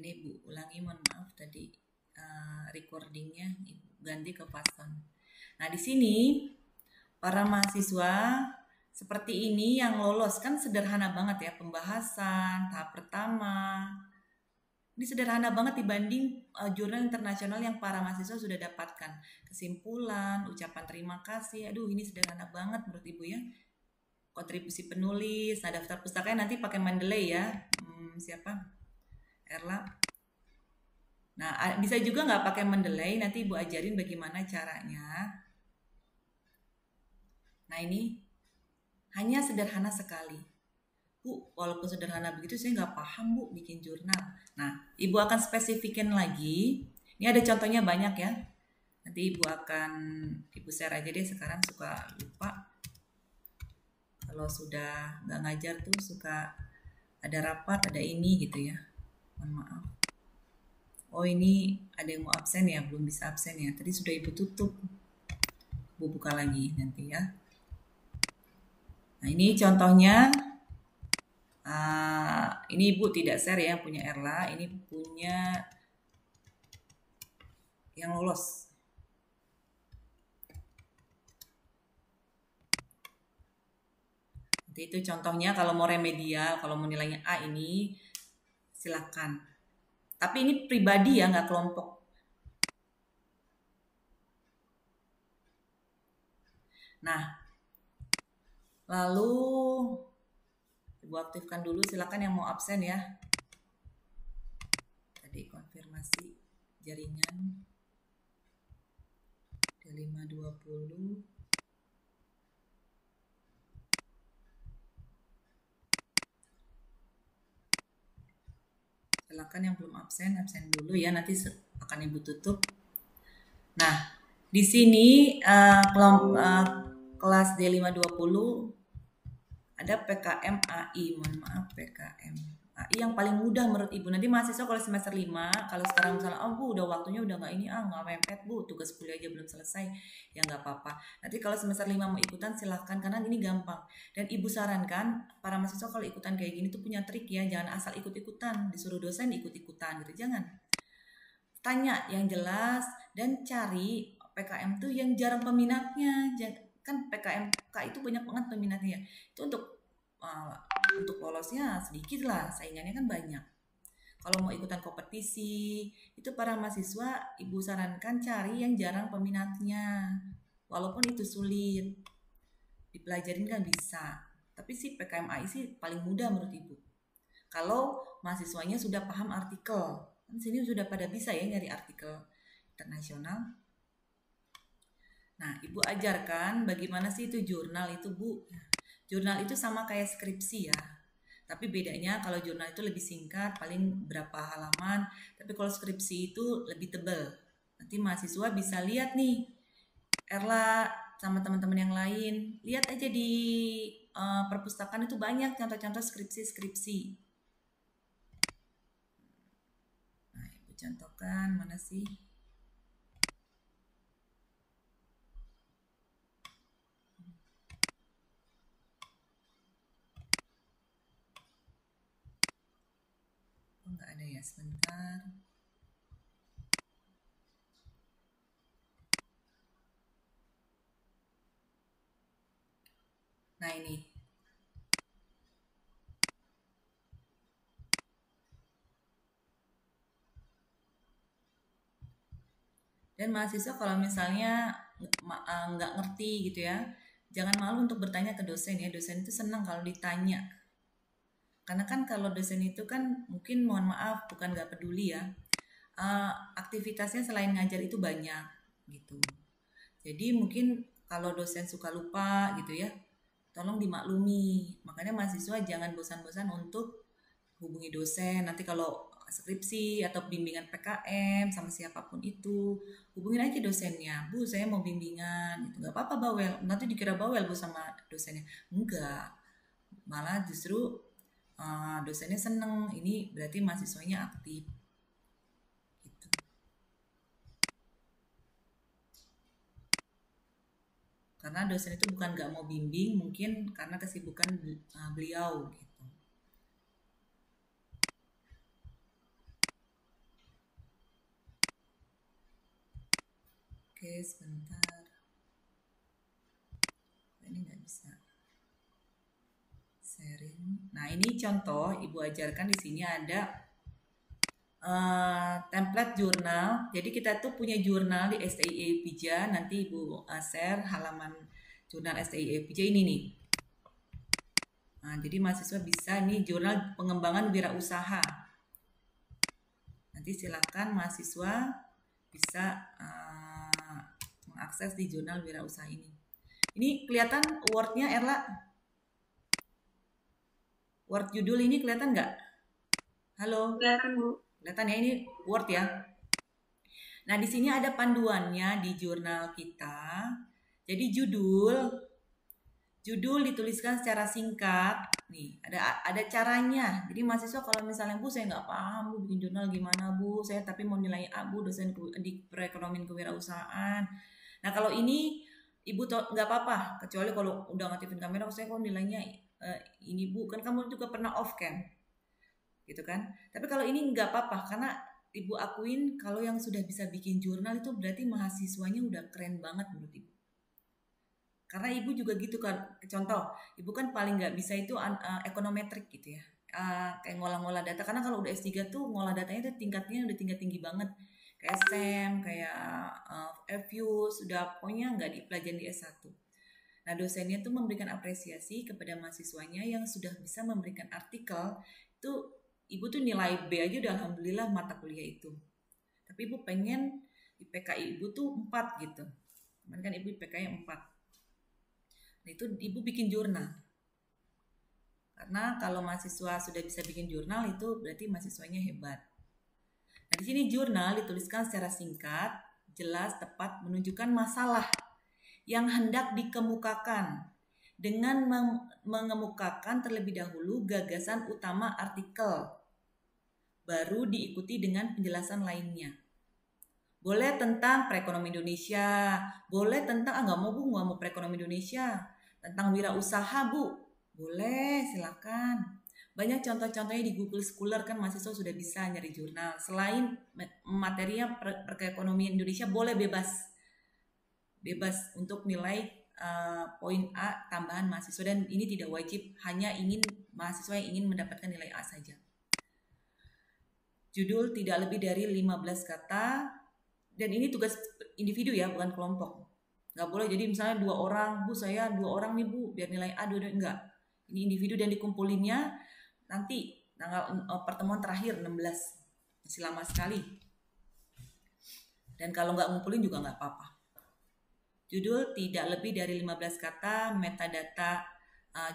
Ini Ibu ulangi, mohon maaf tadi recordingnya Ibu ganti ke Python. Nah di sini para mahasiswa seperti ini yang lolos kan sederhana banget ya, pembahasan tahap pertama. Ini sederhana banget dibanding jurnal internasional yang para mahasiswa sudah dapatkan. Kesimpulan, ucapan terima kasih, aduh ini sederhana banget menurut Ibu ya. Kontribusi penulis, nah daftar pustakanya nanti pakai Mendeley ya. Siapa? Erla. Nah bisa juga nggak pakai Mendeley, nanti Ibu ajarin bagaimana caranya. Nah ini hanya sederhana sekali. Bu, walaupun sederhana begitu saya nggak paham Bu bikin jurnal. Nah, Ibu akan spesifikin lagi. Ini ada contohnya banyak ya. Nanti Ibu share aja deh, sekarang suka lupa. Kalau sudah nggak ngajar tuh suka ada rapat, ada ini gitu ya. Mohon maaf. Oh ini ada yang mau absen ya, belum bisa absen ya. Tadi sudah Ibu tutup. Ibu buka lagi nanti ya. Nah ini contohnya. Ini Ibu tidak share ya, punya Erla. Ini punya yang lolos. Nanti itu contohnya kalau mau remedial, kalau mau nilainya A ini silakan. Tapi ini pribadi ya, nggak kelompok. Nah, lalu Ibu aktifkan dulu, silakan yang mau absen ya. Tadi konfirmasi jaringan D520. Silakan yang belum absen, absen dulu ya, nanti akan Ibu tutup. Nah, di sini kelas D520 ada PKM AI, mohon maaf PKM AI yang paling mudah menurut Ibu. Nanti mahasiswa kalau semester 5, kalau sekarang misalnya, oh Bu udah waktunya udah nggak ini, nggak mepet Bu, tugas kuliah aja belum selesai, ya nggak apa-apa. Nanti kalau semester 5 mau ikutan silahkan, karena ini gampang. Dan Ibu sarankan para mahasiswa kalau ikutan kayak gini tuh punya trik ya, jangan asal ikut-ikutan, disuruh dosen ikut-ikutan gitu, jangan. Tanya yang jelas dan cari PKM tuh yang jarang peminatnya. Kan PKMK itu banyak banget peminatnya. Itu untuk lolosnya sedikit lah, saingannya kan banyak. Kalau mau ikutan kompetisi, itu para mahasiswa Ibu sarankan cari yang jarang peminatnya. Walaupun itu sulit, dipelajarin kan bisa. Tapi sih PKMAI sih paling mudah menurut Ibu. Kalau mahasiswanya sudah paham artikel, kan sini sudah pada bisa ya nyari artikel internasional. Nah, Ibu ajarkan bagaimana sih itu jurnal itu, Bu. Jurnal itu sama kayak skripsi ya. Tapi bedanya kalau jurnal itu lebih singkat, paling berapa halaman. Tapi kalau skripsi itu lebih tebal. Nanti mahasiswa bisa lihat nih, Erla sama teman-teman yang lain. Lihat aja di perpustakaan itu banyak contoh-contoh skripsi-skripsi. Nah, Ibu contohkan mana sih? Nggak ada ya, sebentar. Nah ini. Dan mahasiswa kalau misalnya nggak ngerti gitu ya, jangan malu untuk bertanya ke dosen ya. Dosen itu senang kalau ditanya. Karena kan kalau dosen itu kan mungkin mohon maaf bukan nggak peduli ya. Aktivitasnya selain ngajar itu banyak gitu. Jadi mungkin kalau dosen suka lupa gitu ya, tolong dimaklumi. Makanya mahasiswa jangan bosan-bosan untuk hubungi dosen. Nanti kalau skripsi atau bimbingan PKM sama siapapun itu, hubungin aja dosennya. Bu, saya mau bimbingan. Gitu. Gak apa-apa bawel. Nanti dikira bawel Bu sama dosennya. Enggak. Malah justru dosennya seneng. Ini berarti mahasiswanya aktif. Gitu. Karena dosen itu bukan gak mau bimbing, mungkin karena kesibukan beliau gitu. Oke, sebentar. Ini nggak bisa sharing. Nah, ini contoh Ibu ajarkan di sini ada template jurnal. Jadi kita tuh punya jurnal di STIE Pija. Nanti Ibu share halaman jurnal STIE Pija ini nih. Nah, jadi mahasiswa bisa nih jurnal pengembangan wirausaha. Nanti silakan mahasiswa bisa mengakses di jurnal wirausaha ini. Ini kelihatan Word-nya, Erla? Word judul ini kelihatan nggak? Halo? Kelihatan, Bu. Kelihatan ya, ini Word ya. Nah, di sini ada panduannya di jurnal kita. Jadi judul dituliskan secara singkat. Nih, ada caranya. Jadi mahasiswa kalau misalnya, Bu, saya nggak paham, Bu, bikin jurnal gimana, Bu? Saya tapi mau nilai A, Bu, dosen di perekonomian kewirausahaan. Nah, kalau ini Ibu nggak apa-apa, kecuali kalau udah ngaktifin kamera, saya kok nilainya ini, Bu, kan kamu juga pernah off cam, gitu kan? Tapi kalau ini nggak apa-apa, karena Ibu akuin kalau yang sudah bisa bikin jurnal itu berarti mahasiswanya udah keren banget menurut Ibu. Karena Ibu juga gitu kan, contoh, Ibu kan paling nggak bisa itu ekonometrik gitu ya, kayak ngolah-ngolah data. Karena kalau udah S3 tuh ngolah datanya tuh tingkatnya udah tinggi banget. Kayak SEM, kayak FU, sudah pokoknya nggak dipelajari di S1. Nah, dosennya tuh memberikan apresiasi kepada mahasiswanya yang sudah bisa memberikan artikel. Itu Ibu tuh nilai B aja udah alhamdulillah mata kuliah itu. Tapi Ibu pengen IPK Ibu tuh 4 gitu. Kemarin kan Ibu IPK-nya 4. Nah, itu Ibu bikin jurnal. Karena kalau mahasiswa sudah bisa bikin jurnal itu berarti mahasiswanya hebat. Nah, di sini jurnal dituliskan secara singkat, jelas, tepat, menunjukkan masalah yang hendak dikemukakan dengan mengemukakan terlebih dahulu gagasan utama artikel, baru diikuti dengan penjelasan lainnya. Boleh tentang perekonomian Indonesia, boleh tentang nggak mau, Bu, nggak mau perekonomian Indonesia, tentang wirausaha, Bu, boleh, silakan. Banyak contoh-contohnya di Google Scholar kan mahasiswa sudah bisa nyari jurnal. Selain materinya perekonomian Indonesia boleh bebas untuk nilai poin A tambahan mahasiswa, dan ini tidak wajib, hanya ingin mahasiswa yang ingin mendapatkan nilai A saja. Judul tidak lebih dari 15 kata, dan ini tugas individu ya, bukan kelompok. Nggak boleh jadi misalnya 2 orang, Bu, saya 2 orang nih, Bu, biar nilai A 2, enggak. Ini individu dan dikumpulinnya nanti tanggal pertemuan terakhir 16, masih lama sekali. Dan kalau nggak ngumpulin juga nggak apa-apa. Judul tidak lebih dari 15 kata, metadata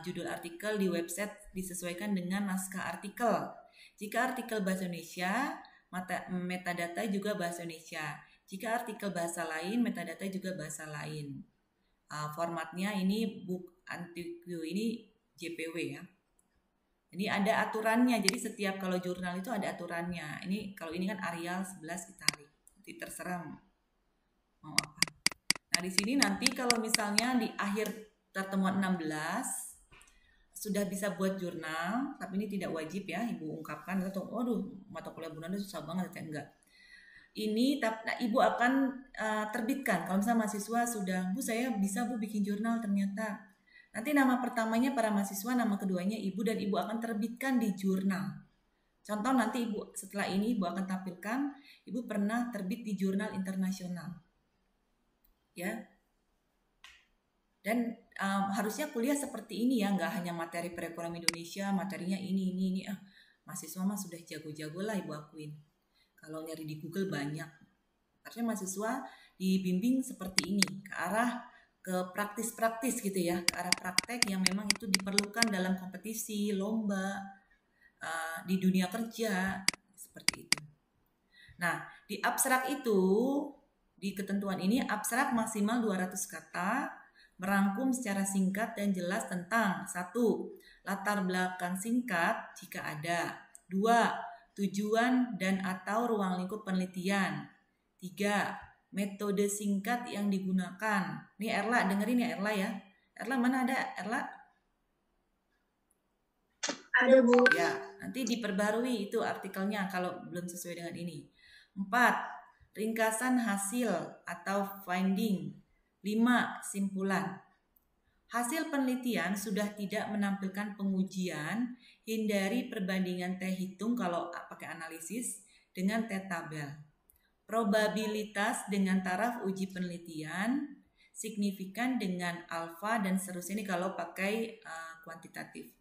judul artikel di website disesuaikan dengan naskah artikel. Jika artikel bahasa Indonesia, metadata juga bahasa Indonesia. Jika artikel bahasa lain, metadata juga bahasa lain. Formatnya ini book antiquo, ini JPW ya. Ini ada aturannya, jadi setiap kalau jurnal itu ada aturannya. Ini kalau ini kan Arial 11 Itali. Jadi terserah mau apa. Nah, di sini nanti kalau misalnya di akhir pertemuan 16 sudah bisa buat jurnal, tapi ini tidak wajib ya, Ibu ungkapkan atau waduh mata kuliah bulan itu susah banget, ya enggak. Ini Ibu akan terbitkan kalau misalnya mahasiswa sudah, Bu, saya bisa, Bu, bikin jurnal ternyata. Nanti nama pertamanya para mahasiswa, nama keduanya Ibu, dan Ibu akan terbitkan di jurnal. Contoh nanti Ibu setelah ini Ibu akan tampilkan Ibu pernah terbit di jurnal internasional. Ya. Dan harusnya kuliah seperti ini ya, nggak hanya materi perekonomian Indonesia, materinya ini. Mahasiswa mah sudah jago-jago lah Ibu akuin. Kalau nyari di Google banyak. Artinya mahasiswa dibimbing seperti ini, ke arah ke praktis-praktis gitu ya, ke arah praktek yang memang itu diperlukan dalam kompetisi, lomba, di dunia kerja, seperti itu. Nah, di abstrak itu, di ketentuan ini, abstrak maksimal 200 kata, merangkum secara singkat dan jelas tentang 1. Latar belakang singkat jika ada. 2. Tujuan dan atau ruang lingkup penelitian. 3. Metode singkat yang digunakan. Nih Erla, dengerin ya Erla ya. Erla mana ada? Erla? Ada, Bu. Ya, nanti diperbarui itu artikelnya kalau belum sesuai dengan ini. 4. Ringkasan hasil atau finding. 5. Simpulan. Hasil penelitian sudah tidak menampilkan pengujian, hindari perbandingan T hitung kalau pakai analisis dengan T tabel. Probabilitas dengan taraf uji penelitian, signifikan dengan alfa dan seterusnya ini kalau pakai kuantitatif.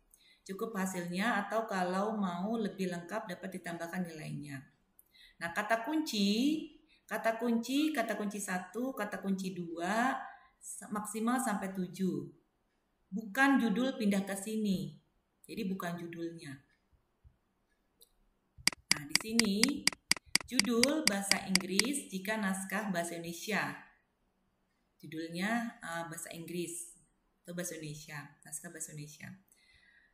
Cukup hasilnya atau kalau mau lebih lengkap dapat ditambahkan nilainya. Nah, kata kunci 1, kata kunci 2 maksimal sampai 7. Bukan judul pindah ke sini. Jadi bukan judulnya. Nah, di sini judul bahasa Inggris jika naskah bahasa Indonesia. Judulnya bahasa Inggris atau bahasa Indonesia, naskah bahasa Indonesia.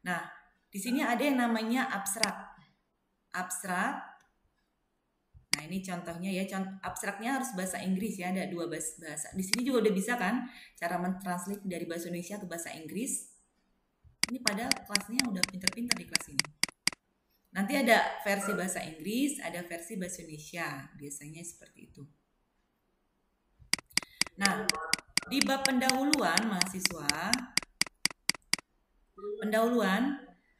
Nah, di sini ada yang namanya abstrak. Abstrak. Nah, ini contohnya ya. Abstraknya harus bahasa Inggris ya, ada 2 bahasa. Di sini juga udah bisa kan cara mentranslate dari bahasa Indonesia ke bahasa Inggris. Ini pada kelasnya udah pinter-pinter di kelas ini. Nanti ada versi bahasa Inggris, ada versi bahasa Indonesia. Biasanya seperti itu. Nah, di bab pendahuluan mahasiswa,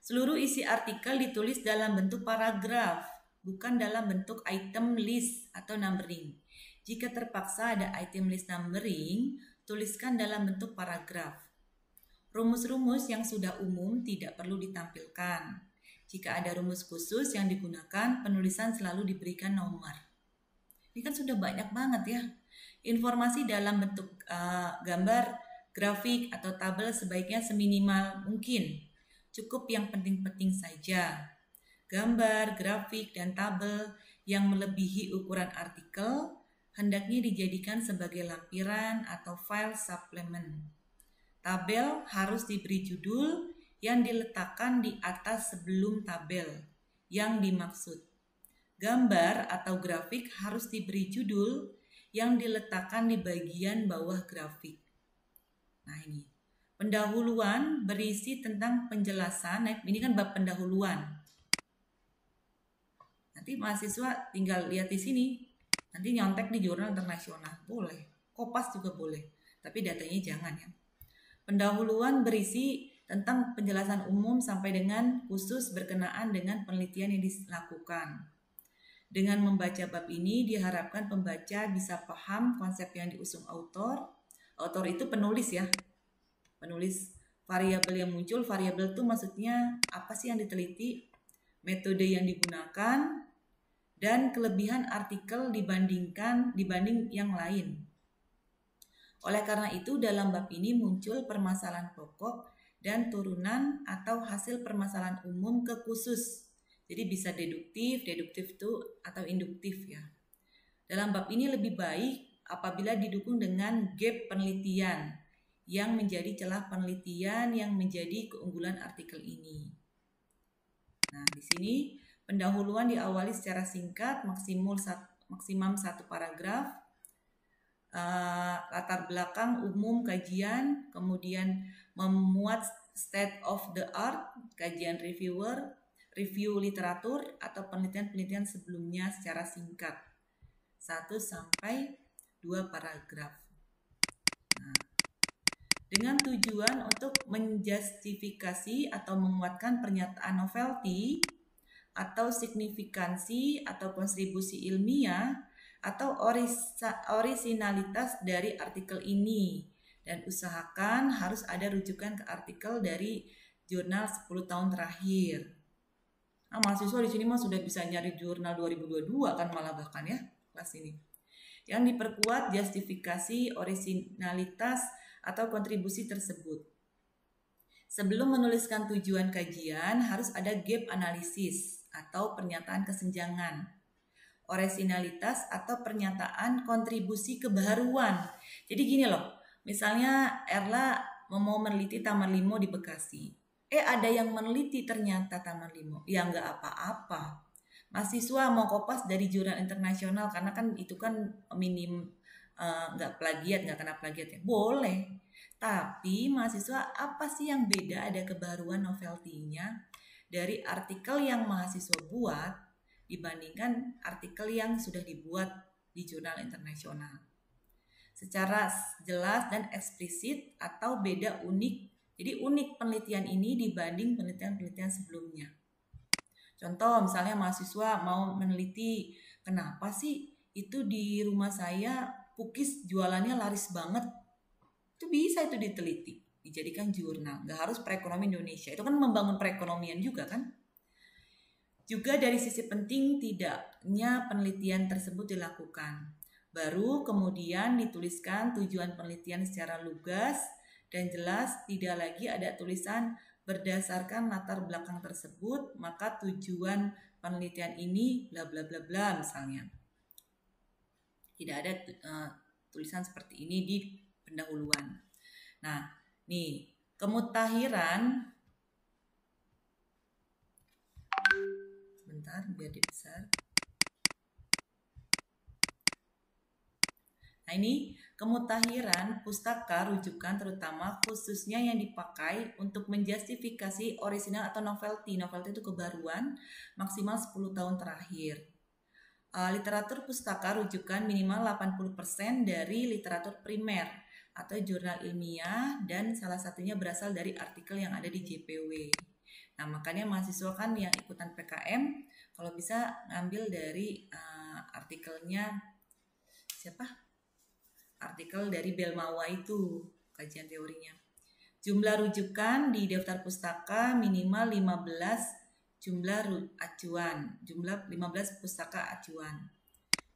seluruh isi artikel ditulis dalam bentuk paragraf, bukan dalam bentuk item list atau numbering. Jika terpaksa ada item list numbering, tuliskan dalam bentuk paragraf. Rumus-rumus yang sudah umum tidak perlu ditampilkan. Jika ada rumus khusus yang digunakan, penulisan selalu diberikan nomor. Ini kan sudah banyak banget ya. Informasi dalam bentuk gambar, grafik, atau tabel sebaiknya seminimal mungkin. Cukup yang penting-penting saja. Gambar, grafik, dan tabel yang melebihi ukuran artikel hendaknya dijadikan sebagai lampiran atau file suplemen. Tabel harus diberi judul yang diletakkan di atas sebelum tabel yang dimaksud. Gambar atau grafik harus diberi judul yang diletakkan di bagian bawah grafik. Nah ini, pendahuluan berisi tentang penjelasan, ini kan bab pendahuluan. Nanti mahasiswa tinggal lihat di sini, nanti nyontek di jurnal internasional, boleh. Kopas juga boleh, tapi datanya jangan ya. Pendahuluan berisi tentang penjelasan umum sampai dengan khusus berkenaan dengan penelitian yang dilakukan. Dengan membaca bab ini diharapkan pembaca bisa paham konsep yang diusung autor. Autor itu penulis ya. Penulis variabel yang muncul, variabel itu maksudnya apa sih yang diteliti, metode yang digunakan, dan kelebihan artikel dibanding yang lain. Oleh karena itu dalam bab ini muncul permasalahan pokok dan turunan atau hasil permasalahan umum ke khusus. Jadi bisa deduktif itu atau induktif ya. Dalam bab ini lebih baik apabila didukung dengan gap penelitian yang menjadi celah penelitian yang menjadi keunggulan artikel ini. Nah, di sini pendahuluan diawali secara singkat, maksimum 1 paragraf, latar belakang umum kajian, kemudian memuat state of the art, kajian reviewer, review literatur atau penelitian-penelitian sebelumnya secara singkat. 1-2 paragraf. Nah, dengan tujuan untuk menjustifikasi atau menguatkan pernyataan novelty atau signifikansi atau kontribusi ilmiah atau orisinalitas dari artikel ini, dan usahakan harus ada rujukan ke artikel dari jurnal 10 tahun terakhir. Nah, mahasiswa di sini mah sudah bisa nyari jurnal 2022 kan malah bahkan ya kelas ini. Yang diperkuat justifikasi orisinalitas atau kontribusi tersebut. Sebelum menuliskan tujuan kajian harus ada gap analisis atau pernyataan kesenjangan. Orisinalitas atau pernyataan kontribusi kebaharuan. Jadi gini loh, misalnya Erla mau meneliti Taman Limo di Bekasi. Ada yang meneliti ternyata Taman Limo. Ya nggak apa-apa. Mahasiswa mau kopas dari jurnal internasional karena kan itu kan minim nggak plagiat, nggak kena plagiat ya. Boleh. Tapi mahasiswa apa sih yang beda, ada kebaruan novelty-nya dari artikel yang mahasiswa buat dibandingkan artikel yang sudah dibuat di jurnal internasional secara jelas dan eksplisit atau beda unik. Jadi unik penelitian ini dibanding penelitian-penelitian sebelumnya. Contoh misalnya mahasiswa mau meneliti kenapa sih itu di rumah saya pukis jualannya laris banget. Itu bisa itu diteliti, dijadikan jurnal. Nggak harus perekonomian Indonesia. Itu kan membangun perekonomian juga kan. Juga dari sisi penting tidaknya penelitian tersebut dilakukan. Baru kemudian dituliskan tujuan penelitian secara lugas dan jelas, tidak lagi ada tulisan berdasarkan latar belakang tersebut, maka tujuan penelitian ini bla bla bla bla misalnya. Tidak ada tulisan seperti ini di pendahuluan. Nah, nih, kemutahiran sebentar biar dibesar. Nah, ini kemutahiran pustaka rujukan terutama khususnya yang dipakai untuk menjustifikasi orisinal atau novelty. Novelty itu kebaruan maksimal 10 tahun terakhir. Literatur pustaka rujukan minimal 80% dari literatur primer atau jurnal ilmiah dan salah satunya berasal dari artikel yang ada di JPW. Nah, makanya mahasiswa kan yang ikutan PKM kalau bisa ngambil dari artikelnya siapa? Artikel dari Belmawa itu, kajian teorinya. Jumlah rujukan di daftar pustaka minimal 15 jumlah acuan, jumlah 15 pustaka acuan.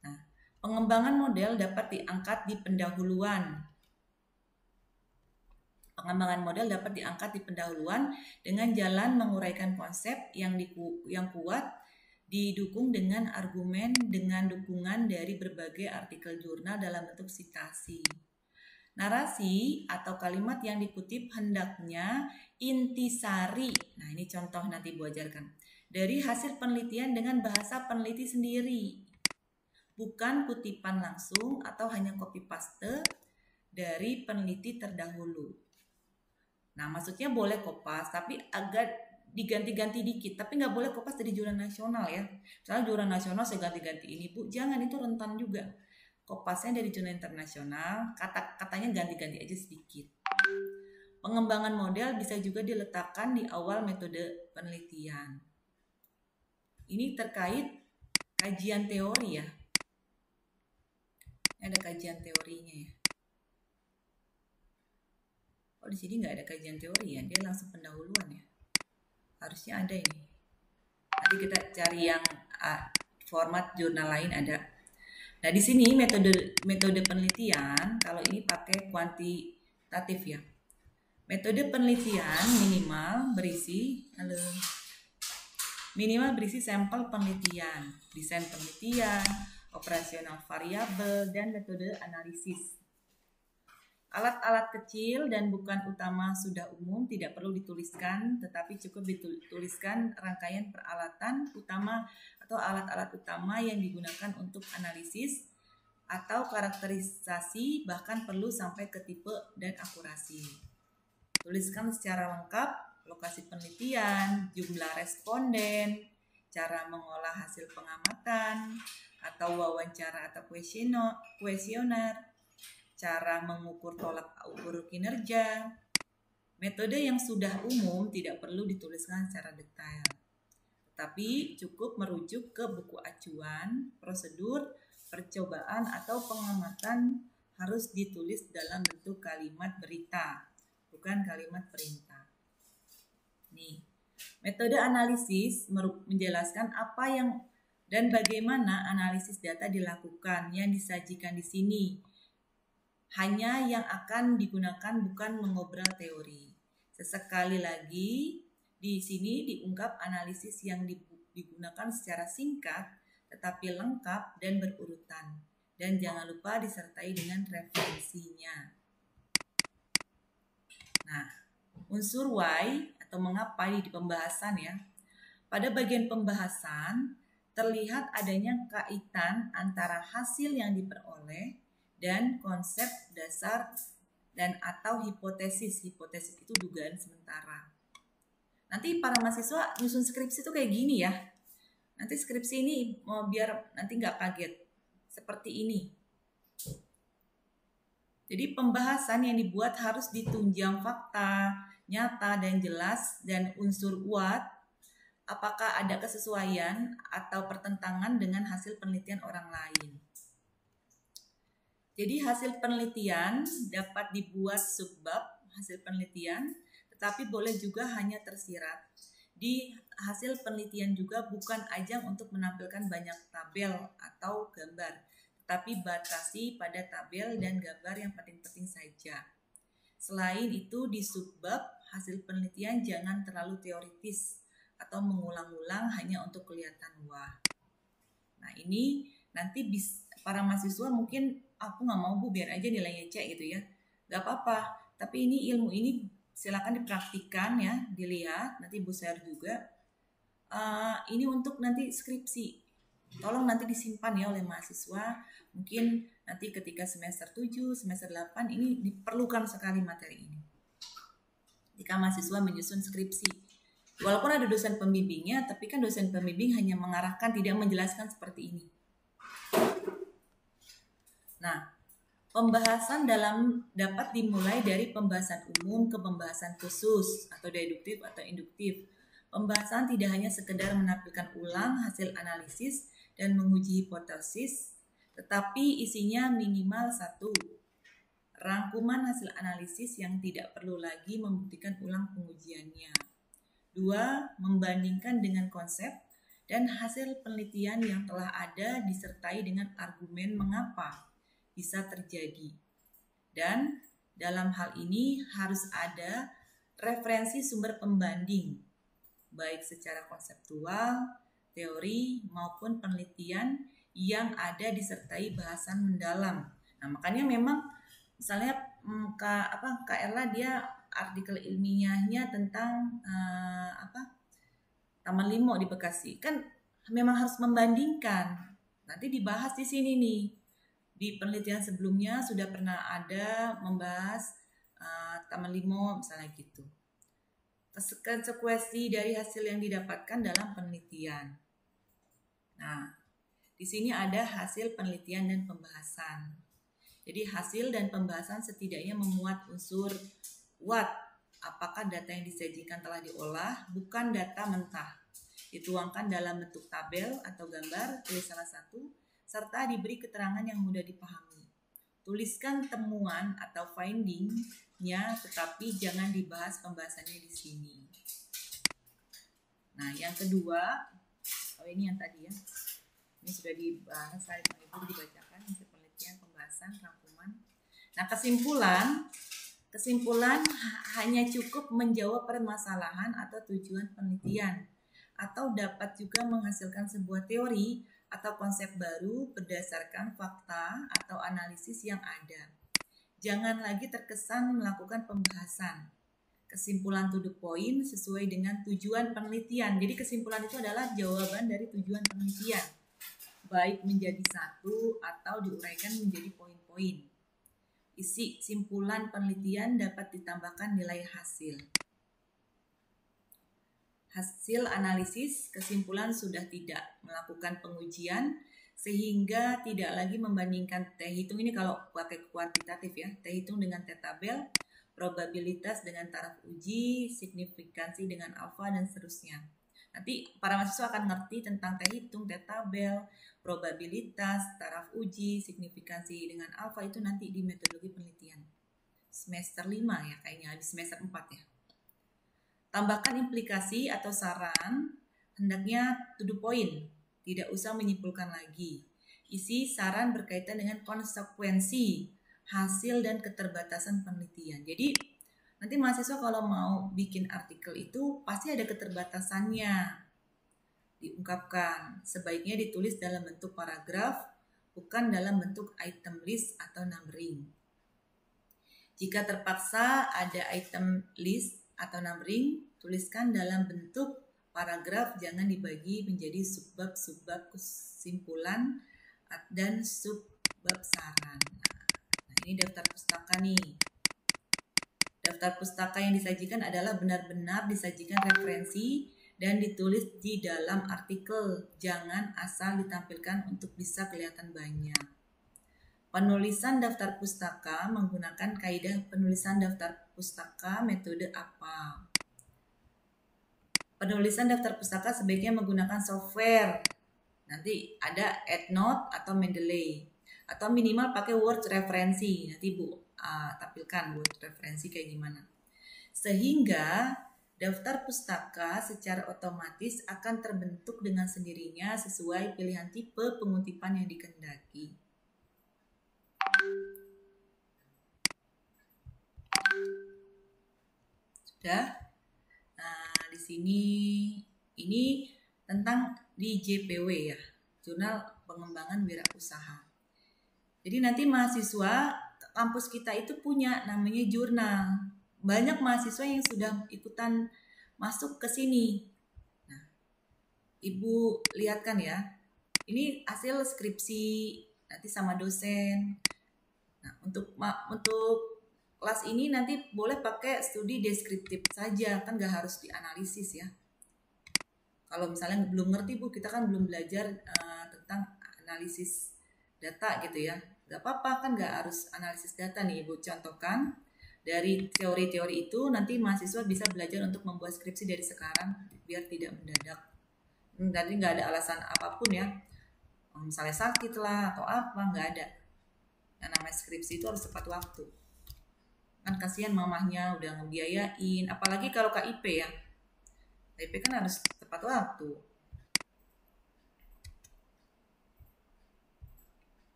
Nah, pengembangan model dapat diangkat di pendahuluan. Pengembangan model dapat diangkat di pendahuluan dengan jalan menguraikan konsep yang kuat, didukung dengan argumen dengan dukungan dari berbagai artikel jurnal dalam bentuk sitasi. Narasi atau kalimat yang dikutip hendaknya intisari. Nah, ini contoh nanti Bu ajarkan. Dari hasil penelitian dengan bahasa peneliti sendiri. Bukan kutipan langsung atau hanya copy paste dari peneliti terdahulu. Nah, maksudnya boleh kopas tapi agak diganti-ganti dikit, tapi nggak boleh kopas dari jurnal nasional ya. Misalnya jurnal nasional saya ganti-ganti ini Bu, jangan, itu rentan juga. Kopasnya dari jurnal internasional, kata-katanya ganti-ganti aja sedikit. Pengembangan model bisa juga diletakkan di awal metode penelitian. Ini terkait kajian teori ya. Ini ada kajian teorinya ya. Oh, di sini nggak ada kajian teori ya, dia langsung pendahuluan ya. Harusnya ada ini. Nanti kita cari yang format jurnal lain ada. Nah, di sini metode penelitian kalau ini pakai kuantitatif ya. Metode penelitian minimal berisi sampel penelitian, desain penelitian, operasional variabel, dan metode analisis. Alat-alat kecil dan bukan utama sudah umum tidak perlu dituliskan, tetapi cukup dituliskan rangkaian peralatan utama atau alat-alat utama yang digunakan untuk analisis atau karakterisasi, bahkan perlu sampai ke tipe dan akurasi. Tuliskan secara lengkap lokasi penelitian, jumlah responden, cara mengolah hasil pengamatan atau wawancara atau kuesioner, cara mengukur tolak ukur kinerja. Metode yang sudah umum tidak perlu dituliskan secara detail, tetapi cukup merujuk ke buku acuan, prosedur, percobaan atau pengamatan harus ditulis dalam bentuk kalimat berita, bukan kalimat perintah. Nih, metode analisis menjelaskan apa yang dan bagaimana analisis data dilakukan. Yang disajikan di sini hanya yang akan digunakan, bukan mengobrol teori. Sesekali lagi di sini diungkap analisis yang digunakan secara singkat tetapi lengkap dan berurutan, dan jangan lupa disertai dengan referensinya. Nah, unsur why atau mengapa di pembahasan ya. Pada bagian pembahasan terlihat adanya kaitan antara hasil yang diperoleh dan konsep dasar dan atau hipotesis. Hipotesis itu dugaan sementara. Nanti para mahasiswa nyusun skripsi itu kayak gini ya. Nanti skripsi ini mau biar nanti nggak kaget. seperti ini. Jadi pembahasan yang dibuat harus ditunjang fakta, nyata dan jelas, dan unsur what, apakah ada kesesuaian atau pertentangan dengan hasil penelitian orang lain. Jadi hasil penelitian dapat dibuat subbab hasil penelitian, tetapi boleh juga hanya tersirat. Di hasil penelitian juga bukan ajang untuk menampilkan banyak tabel atau gambar, tetapi batasi pada tabel dan gambar yang penting-penting saja. Selain itu, di subbab hasil penelitian jangan terlalu teoritis atau mengulang-ulang hanya untuk kelihatan wah. Nah, ini nanti para mahasiswa mungkin aku nggak mau Bu, biar aja nilainya C gitu ya. Nggak apa-apa, tapi ini ilmu ini silakan dipraktikkan ya, dilihat, nanti Bu share juga. Ini untuk nanti skripsi. Tolong nanti disimpan ya oleh mahasiswa. Mungkin nanti ketika semester 7, semester 8 ini diperlukan sekali materi ini. Jika mahasiswa menyusun skripsi. Walaupun ada dosen pembimbingnya, tapi kan dosen pembimbing hanya mengarahkan, tidak menjelaskan seperti ini. Nah, pembahasan dapat dimulai dari pembahasan umum ke pembahasan khusus atau deduktif atau induktif. Pembahasan tidak hanya sekedar menampilkan ulang hasil analisis dan menguji hipotesis, tetapi isinya minimal 1. Rangkuman hasil analisis yang tidak perlu lagi membuktikan ulang pengujiannya. 2. Membandingkan dengan konsep dan hasil penelitian yang telah ada disertai dengan argumen mengapa bisa terjadi. Dan dalam hal ini harus ada referensi sumber pembanding, baik secara konseptual, teori, maupun penelitian yang ada disertai bahasan mendalam. Nah, makanya memang misalnya Kak Erla dia artikel ilmiahnya tentang Taman Limo di Bekasi. Kan memang harus membandingkan. Nanti dibahas di sini nih. Di penelitian sebelumnya sudah pernah ada membahas Taman Limo misalnya gitu. Konsekuensi dari hasil yang didapatkan dalam penelitian. Nah, di sini ada hasil penelitian dan pembahasan. Jadi hasil dan pembahasan setidaknya memuat unsur what, apakah data yang disajikan telah diolah, bukan data mentah. Dituangkan dalam bentuk tabel atau gambar, tulis salah satu, serta diberi keterangan yang mudah dipahami. Tuliskan temuan atau finding-nya, tetapi jangan dibahas pembahasannya di sini. Nah, yang kedua, ini yang tadi ya. Ini sudah dibahas, saya Ibu dibacakan hasil penelitian, pembahasan, rangkuman. Nah, kesimpulan hanya cukup menjawab permasalahan atau tujuan penelitian, atau dapat juga menghasilkan sebuah teori atau konsep baru berdasarkan fakta atau analisis yang ada. Jangan lagi terkesan melakukan pembahasan. Kesimpulan to the point sesuai dengan tujuan penelitian. Jadi kesimpulan itu adalah jawaban dari tujuan penelitian, baik menjadi satu atau diuraikan menjadi poin-poin. Isi simpulan penelitian dapat ditambahkan nilai hasil. Hasil analisis, kesimpulan sudah tidak melakukan pengujian sehingga tidak lagi membandingkan T hitung ini kalau pakai kuantitatif ya, T hitung dengan T tabel, probabilitas dengan taraf uji, signifikansi dengan alfa dan seterusnya. Nanti para mahasiswa akan ngerti tentang T hitung, T tabel, probabilitas, taraf uji, signifikansi dengan alfa itu nanti di metodologi penelitian. Semester 5 ya kayaknya, habis semester 4 ya. Tambahkan implikasi atau saran, hendaknya to the point, tidak usah menyimpulkan lagi. Isi saran berkaitan dengan konsekuensi, hasil dan keterbatasan penelitian. Jadi nanti mahasiswa kalau mau bikin artikel itu pasti ada keterbatasannya. Diungkapkan, sebaiknya ditulis dalam bentuk paragraf, bukan dalam bentuk item list atau numbering. Jika terpaksa ada item list atau numbering, tuliskan dalam bentuk paragraf, jangan dibagi menjadi subbab-subbab kesimpulan dan subbab saran. Nah, ini daftar pustaka nih. Daftar pustaka yang disajikan adalah benar-benar disajikan referensi dan ditulis di dalam artikel. Jangan asal ditampilkan untuk bisa kelihatan banyak. Penulisan daftar pustaka menggunakan kaidah penulisan daftar pustaka metode apa? Penulisan daftar pustaka sebaiknya menggunakan software. Nanti ada EndNote atau Mendeley. Atau minimal pakai Word referensi. Nanti Bu tampilkan Word referensi kayak gimana. Sehingga daftar pustaka secara otomatis akan terbentuk dengan sendirinya sesuai pilihan tipe pengutipan yang dikehendaki. Sudah? Nah, di sini ini tentang di JPW ya, Jurnal Pengembangan Wirausaha. Jadi nanti mahasiswa kampus kita itu punya namanya jurnal. Banyak mahasiswa yang sudah ikutan masuk ke sini. Nah, Ibu lihat kan ya, ini hasil skripsi nanti sama dosen. Nah, untuk kelas ini nanti boleh pakai studi deskriptif saja, kan nggak harus dianalisis ya. Kalau misalnya belum ngerti Bu, kita kan belum belajar tentang analisis data gitu ya. Nggak apa-apa, kan nggak harus analisis data nih Ibu contohkan. Dari teori-teori itu nanti mahasiswa bisa belajar untuk membuat skripsi dari sekarang biar tidak mendadak. Jadi nggak ada alasan apapun ya. Misalnya sakit lah atau apa, nggak ada. Yang namanya skripsi itu harus tepat waktu. Kan kasihan mamahnya udah ngebiayain, apalagi kalau KIP ya. KIP kan harus tepat waktu.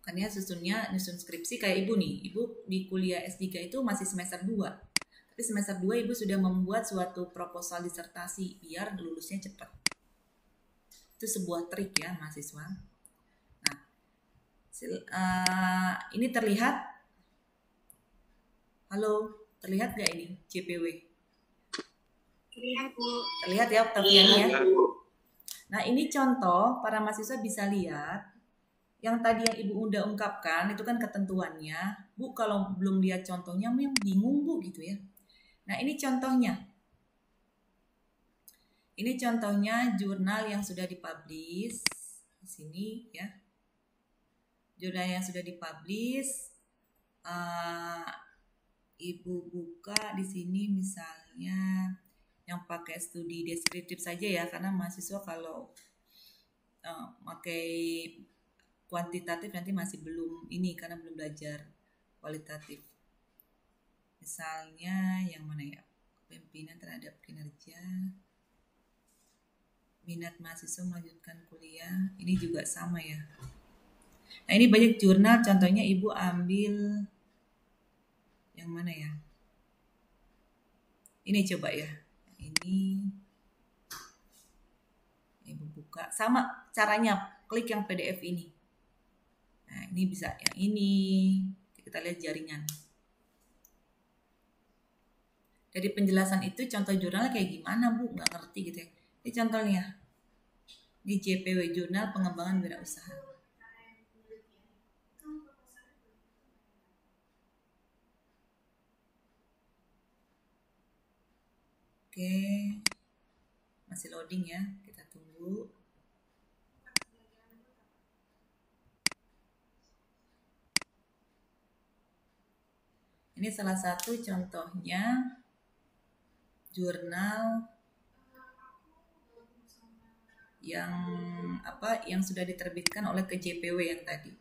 Kan ya nyusun skripsi kayak Ibu nih. Ibu di kuliah S3 itu masih semester 2. Tapi semester 2 Ibu sudah membuat suatu proposal disertasi biar lulusnya cepat. Itu sebuah trik ya mahasiswa. Nah, ini terlihat. Halo, terlihat gak ini JPW? Terlihat Bu. Terlihat ya Oktaviani ya. Nah ini contoh para mahasiswa bisa lihat. Yang tadi yang Ibu udah ungkapkan itu kan ketentuannya. Bu kalau belum lihat contohnya yang bingung Bu gitu ya. Nah ini contohnya. Ini contohnya jurnal yang sudah dipublish di sini ya. Jurnal yang sudah dipublish. Ibu buka di sini misalnya yang pakai studi deskriptif saja ya, karena mahasiswa kalau pakai kuantitatif nanti masih belum ini karena belum belajar kualitatif. Misalnya yang mana ya? Pimpinan terhadap kinerja, minat mahasiswa melanjutkan kuliah, ini juga sama ya. Nah ini banyak jurnal, contohnya Ibu ambil yang mana ya? Ini coba ya. Ini Ibu buka. Sama caranya, klik yang PDF ini. Nah ini bisa yang ini. Kita lihat jaringan. Dari penjelasan itu contoh jurnal kayak gimana Bu? Nggak ngerti gitu ya. Ini contohnya. Ini JPW Jurnal Pengembangan Wirausaha. Oke, masih loading ya, kita tunggu. Ini salah satu contohnya jurnal yang sudah diterbitkan oleh KJPW yang tadi.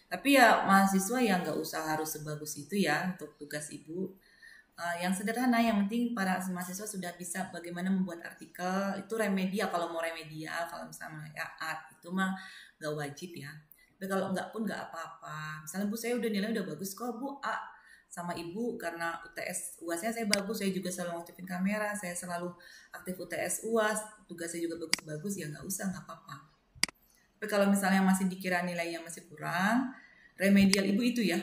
Tapi ya mahasiswa yang nggak usah harus sebagus itu ya untuk tugas Ibu. Yang sederhana, yang penting para mahasiswa sudah bisa bagaimana membuat artikel. Itu remedial kalau mau remedial, kalau misalnya ya art itu mah nggak wajib ya. Tapi kalau nggak pun nggak apa-apa. Misalnya Bu saya udah nilai udah bagus kok Bu sama Ibu karena UTS UASnya saya bagus, saya juga selalu aktifin kamera, saya selalu aktif UTS UAS, tugas saya juga bagus-bagus ya nggak usah, nggak apa-apa. Tapi kalau misalnya masih dikira nilai yang masih kurang, remedial Ibu itu ya.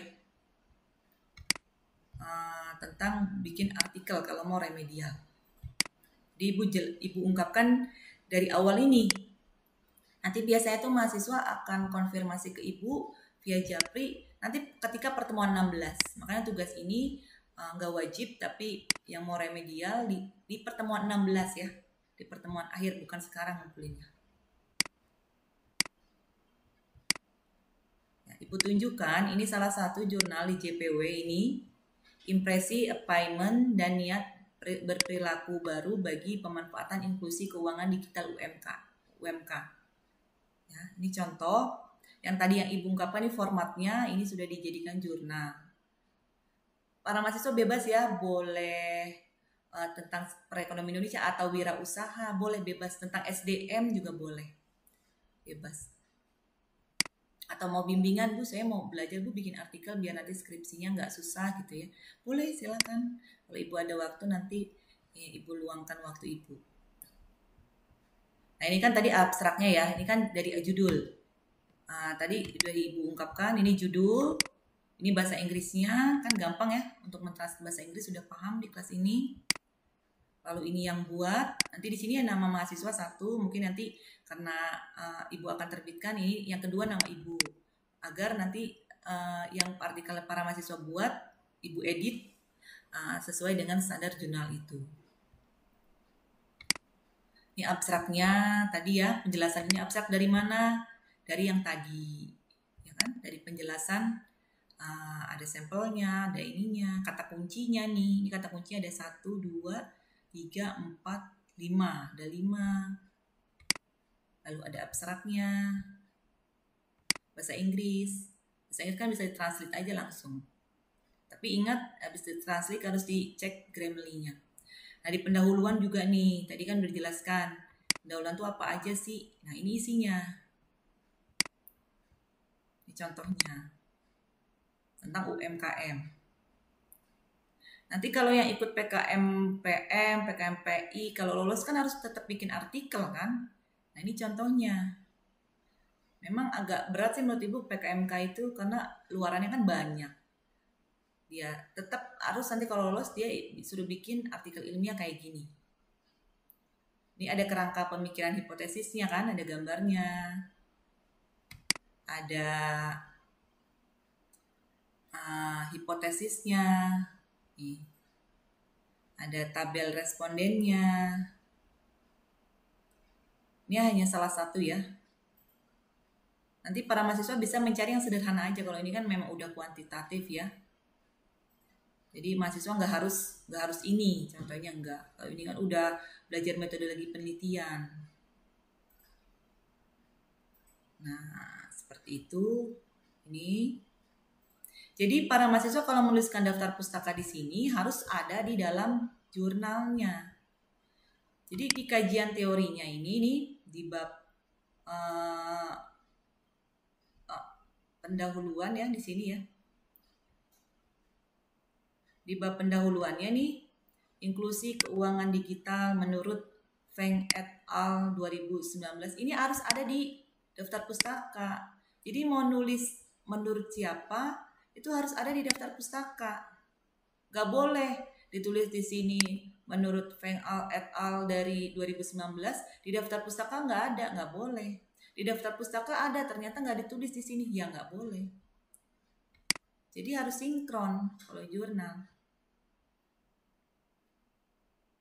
Tentang bikin artikel kalau mau remedial. Jadi Ibu ungkapkan dari awal ini. Nanti biasanya tuh mahasiswa akan konfirmasi ke Ibu via Japri nanti ketika pertemuan 16. Makanya tugas ini nggak wajib, tapi yang mau remedial di pertemuan 16 ya. di pertemuan akhir, bukan sekarang ngumpulinnya. Ya, Ibu tunjukkan ini salah satu jurnal di JPW ini, impresi, appointment, dan niat berperilaku baru bagi pemanfaatan inklusi keuangan digital UMK. Ya, ini contoh yang tadi yang Ibu ungkapkan, ini formatnya ini sudah dijadikan jurnal. Para mahasiswa bebas ya, boleh tentang perekonomian Indonesia atau wirausaha, boleh bebas, tentang SDM juga boleh, bebas. Atau mau bimbingan, Bu, saya mau belajar, Bu, bikin artikel biar nanti skripsinya nggak susah gitu ya. Boleh, silakan. Kalau Ibu ada waktu nanti Ibu luangkan waktu Ibu. Nah, ini kan tadi abstraknya ya, ini kan dari judul. Tadi sudah Ibu ungkapkan, ini judul, ini bahasa Inggrisnya, kan gampang ya untuk mentranslate bahasa Inggris, sudah paham di kelas ini. Lalu ini yang buat, nanti di sini ya nama mahasiswa satu, mungkin nanti karena Ibu akan terbitkan, ini yang kedua nama Ibu, agar nanti yang artikel para mahasiswa buat Ibu edit sesuai dengan standar jurnal itu. Ini abstraknya tadi ya, penjelasan ini abstrak dari mana? Dari yang tadi, ya kan? Dari penjelasan ada sampelnya, ada ininya, kata kuncinya nih. Ini kata kuncinya ada 1, 2, 3, 4, 5. Ada 5. Lalu ada abstraknya. Bahasa Inggris. Bahasa Inggris kan bisa ditranslate aja langsung. Tapi ingat, habis ditranslate harus dicek Grammarly-nya. Nah, di pendahuluan juga nih, tadi kan udah dijelaskan. Pendahuluan itu apa aja sih? Nah, ini isinya. Ini contohnya. Tentang UMKM. Nanti kalau yang ikut PKMPM, PKMPI, kalau lolos kan harus tetap bikin artikel kan? Nah, ini contohnya. Memang agak berat sih menurut Ibu PKMK itu karena luarannya kan banyak. Dia tetap harus nanti kalau lolos dia suruh bikin artikel ilmiah kayak gini. Ini ada kerangka pemikiran hipotesisnya kan, ada gambarnya. Ada hipotesisnya. Nih. Ada tabel respondennya. Ini hanya salah satu ya. Nanti para mahasiswa bisa mencari yang sederhana aja. Kalau ini kan memang udah kuantitatif ya. Jadi mahasiswa nggak harus ini, contohnya enggak. Kalau ini kan udah belajar metodologi penelitian. Nah, seperti itu. Ini. Jadi para mahasiswa kalau menuliskan daftar pustaka di sini harus ada di dalam jurnalnya. Jadi di kajian teorinya ini nih di bab pendahuluan ya di sini ya. Di bab pendahuluannya nih, inklusi keuangan digital menurut Feng et al. 2019. Ini harus ada di daftar pustaka. Jadi mau nulis menurut siapa, itu harus ada di daftar pustaka. Gak boleh ditulis di sini menurut Feng et al. Dari 2019, di daftar pustaka nggak ada, nggak boleh. Di daftar pustaka ada, ternyata nggak ditulis di sini, ya nggak boleh. Jadi harus sinkron kalau jurnal.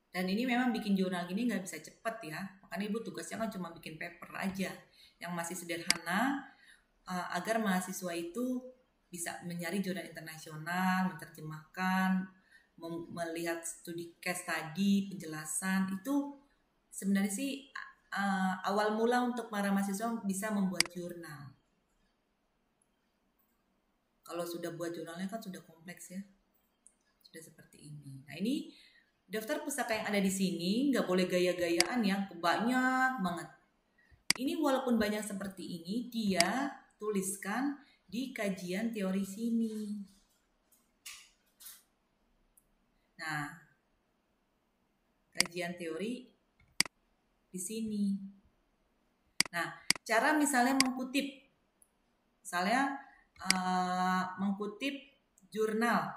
Dan ini memang bikin jurnal gini nggak bisa cepet ya. Makanya Ibu tugasnya kan cuma bikin paper aja yang masih sederhana agar mahasiswa itu bisa mencari jurnal internasional, menerjemahkan, melihat studi case tadi, penjelasan. Itu sebenarnya sih awal mula untuk para mahasiswa bisa membuat jurnal. Kalau sudah buat jurnalnya kan sudah kompleks ya. Sudah seperti ini. Nah, ini daftar pustaka yang ada di sini nggak boleh gaya-gayaan ya, banyak banget. Ini walaupun banyak seperti ini, dia tuliskan di kajian teori sini. Nah, kajian teori di sini. Nah, cara misalnya mengkutip, mengkutip jurnal,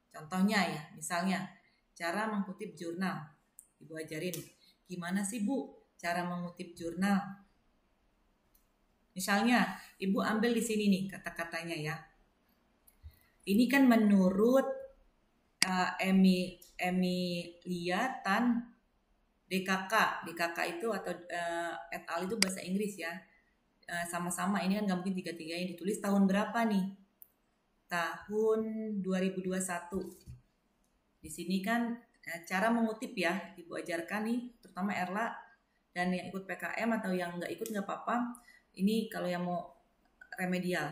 contohnya ya, misalnya. Cara mengutip jurnal. Ibu ajarin gimana sih Bu cara mengutip jurnal. Misalnya Ibu ambil di sini nih kata-katanya ya. Ini kan menurut Emilia Tan DKK itu atau et al itu bahasa Inggris ya. Sama-sama ini kan nggak mungkin tiga-tiganya ditulis. Tahun berapa nih? Tahun 2021. Di sini kan cara mengutip ya, Ibu ajarkan nih, terutama Erla dan yang ikut PKM atau yang nggak ikut nggak apa-apa. Ini kalau yang mau remedial.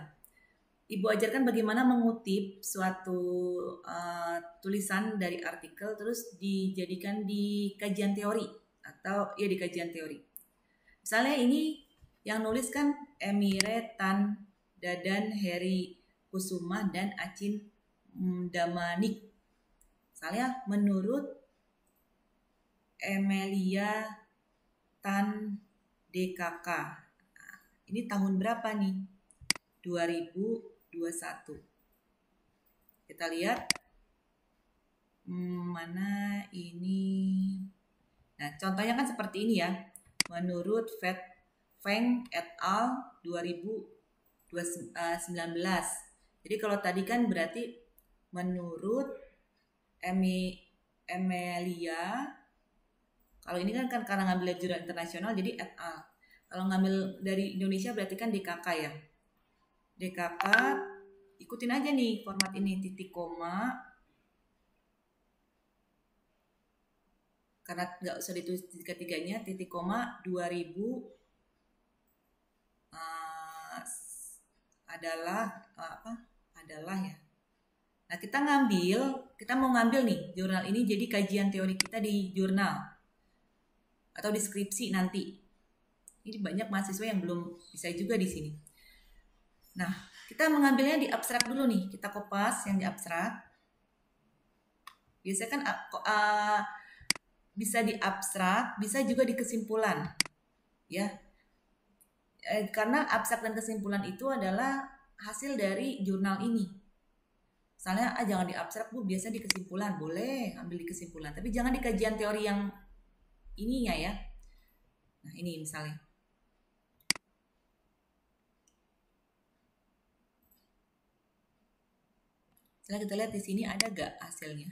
Ibu ajarkan bagaimana mengutip suatu tulisan dari artikel terus dijadikan di kajian teori atau ya di kajian teori. Misalnya ini yang nulis kan Emire Tan Dadan Heri Kusuma dan Acin Damanik. Misalnya menurut Emelia Tan DKK. Nah, ini tahun berapa nih? 2021. Kita lihat mana ini. Nah, contohnya kan seperti ini ya. Menurut Feng et al 2019. Jadi kalau tadi kan berarti menurut Emelia. Kalau ini kan karena ngambil jurnal internasional jadi et al. Kalau ngambil dari Indonesia berarti kan DKK ya. DKK ikutin aja nih format ini, titik koma. Karena nggak usah ditulis tiga-tiganya, titik koma 2000 adalah ya. Nah, kita mau ngambil nih jurnal ini jadi kajian teori kita di jurnal atau di skripsi nanti. Ini banyak mahasiswa yang belum bisa juga di sini. Nah, kita mengambilnya di abstrak dulu nih. Kita kopas yang di abstrak. Biasanya kan bisa di abstrak, bisa juga di kesimpulan. Ya. Karena abstrak dan kesimpulan itu adalah hasil dari jurnal ini. Misalnya jangan di abstrak Bu, biasa di kesimpulan. Boleh ambil di kesimpulan, tapi jangan di kajian teori yang ininya ya. Nah, ini misalnya. Setelah kita lihat di sini ada gak hasilnya?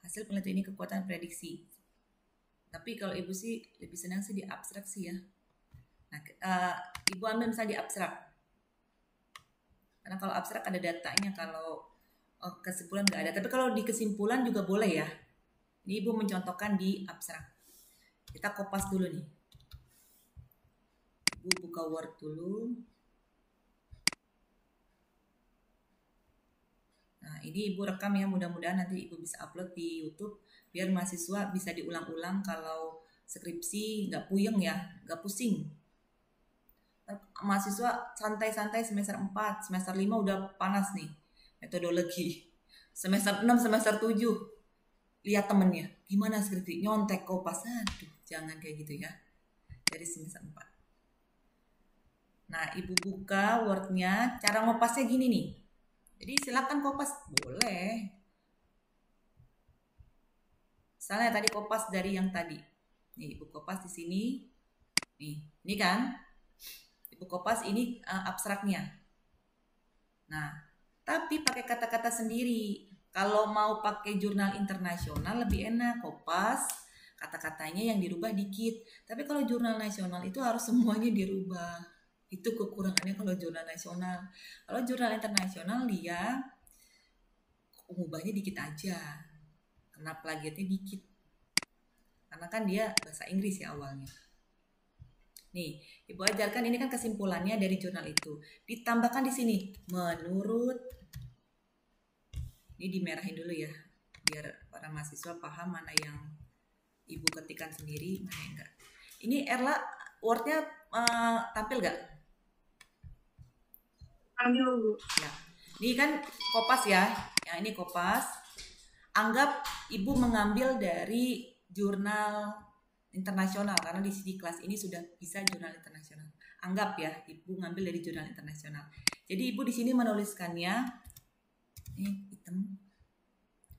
Hasil penelitian ini kekuatan prediksi. Tapi kalau Ibu sih lebih senang sih di abstrak sih ya. Nah, Ibu ambil misalnya di abstrak. Karena kalau abstrak ada datanya, kalau kesimpulan nggak ada. Tapi kalau di kesimpulan juga boleh ya. Ini Ibu mencontohkan di abstrak. Kita kopas dulu nih. Ibu buka Word dulu. Nah, ini Ibu rekam ya, mudah-mudahan nanti Ibu bisa upload di YouTube biar mahasiswa bisa diulang-ulang kalau skripsi nggak puyeng ya, nggak pusing. Mahasiswa santai-santai semester 4, semester 5 udah panas nih metodologi. Semester 6, semester 7 lihat temennya, gimana skripsi, nyontek kopas. Aduh, jangan kayak gitu ya. Dari semester 4. Nah, Ibu buka Word-nya, cara ngopasnya gini nih. Jadi silakan kopas, boleh. Misalnya tadi kopas dari yang tadi. Nih, Ibu kopas di sini. Nih, ini kan. Ibu kopas ini abstraknya. Nah, tapi pakai kata-kata sendiri. Kalau mau pakai jurnal internasional lebih enak, kopas kata-katanya yang dirubah dikit. Tapi kalau jurnal nasional itu harus semuanya dirubah. Itu kekurangannya kalau jurnal nasional. Kalau jurnal internasional dia mengubahnya dikit aja. Karena plagiatnya dikit. Karena kan dia bahasa Inggris ya awalnya. Nih, Ibu ajarkan ini kan kesimpulannya dari jurnal itu. Ditambahkan di sini menurut, ini dimerahin dulu ya, biar para mahasiswa paham mana yang Ibu ketikkan sendiri, mana yang enggak. Ini Erla, Word-nya tampil nggak? Ambil Bu. Ya, ini kan kopas ya. Ya, ini kopas. Anggap Ibu mengambil dari jurnal internasional karena di sini kelas ini sudah bisa jurnal internasional. Anggap ya, Ibu ngambil dari jurnal internasional. Jadi Ibu di sini menuliskannya ini hitam.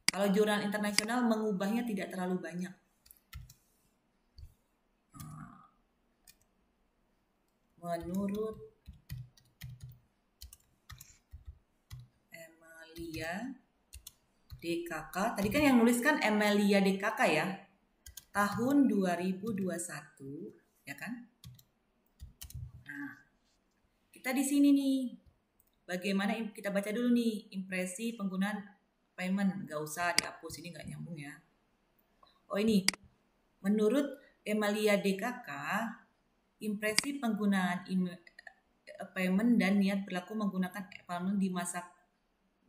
Kalau jurnal internasional mengubahnya tidak terlalu banyak. Menurut Emelia DKK, tadi kan yang nulis kan Emelia DKK ya. tahun 2021, ya kan? Nah, kita di sini nih. Bagaimana kita baca dulu nih impresi penggunaan payment, nggak usah dihapus, ini nggak nyambung ya. Oh ini, menurut Emilia DKK, impresi penggunaan payment dan niat berlaku menggunakan payment di masa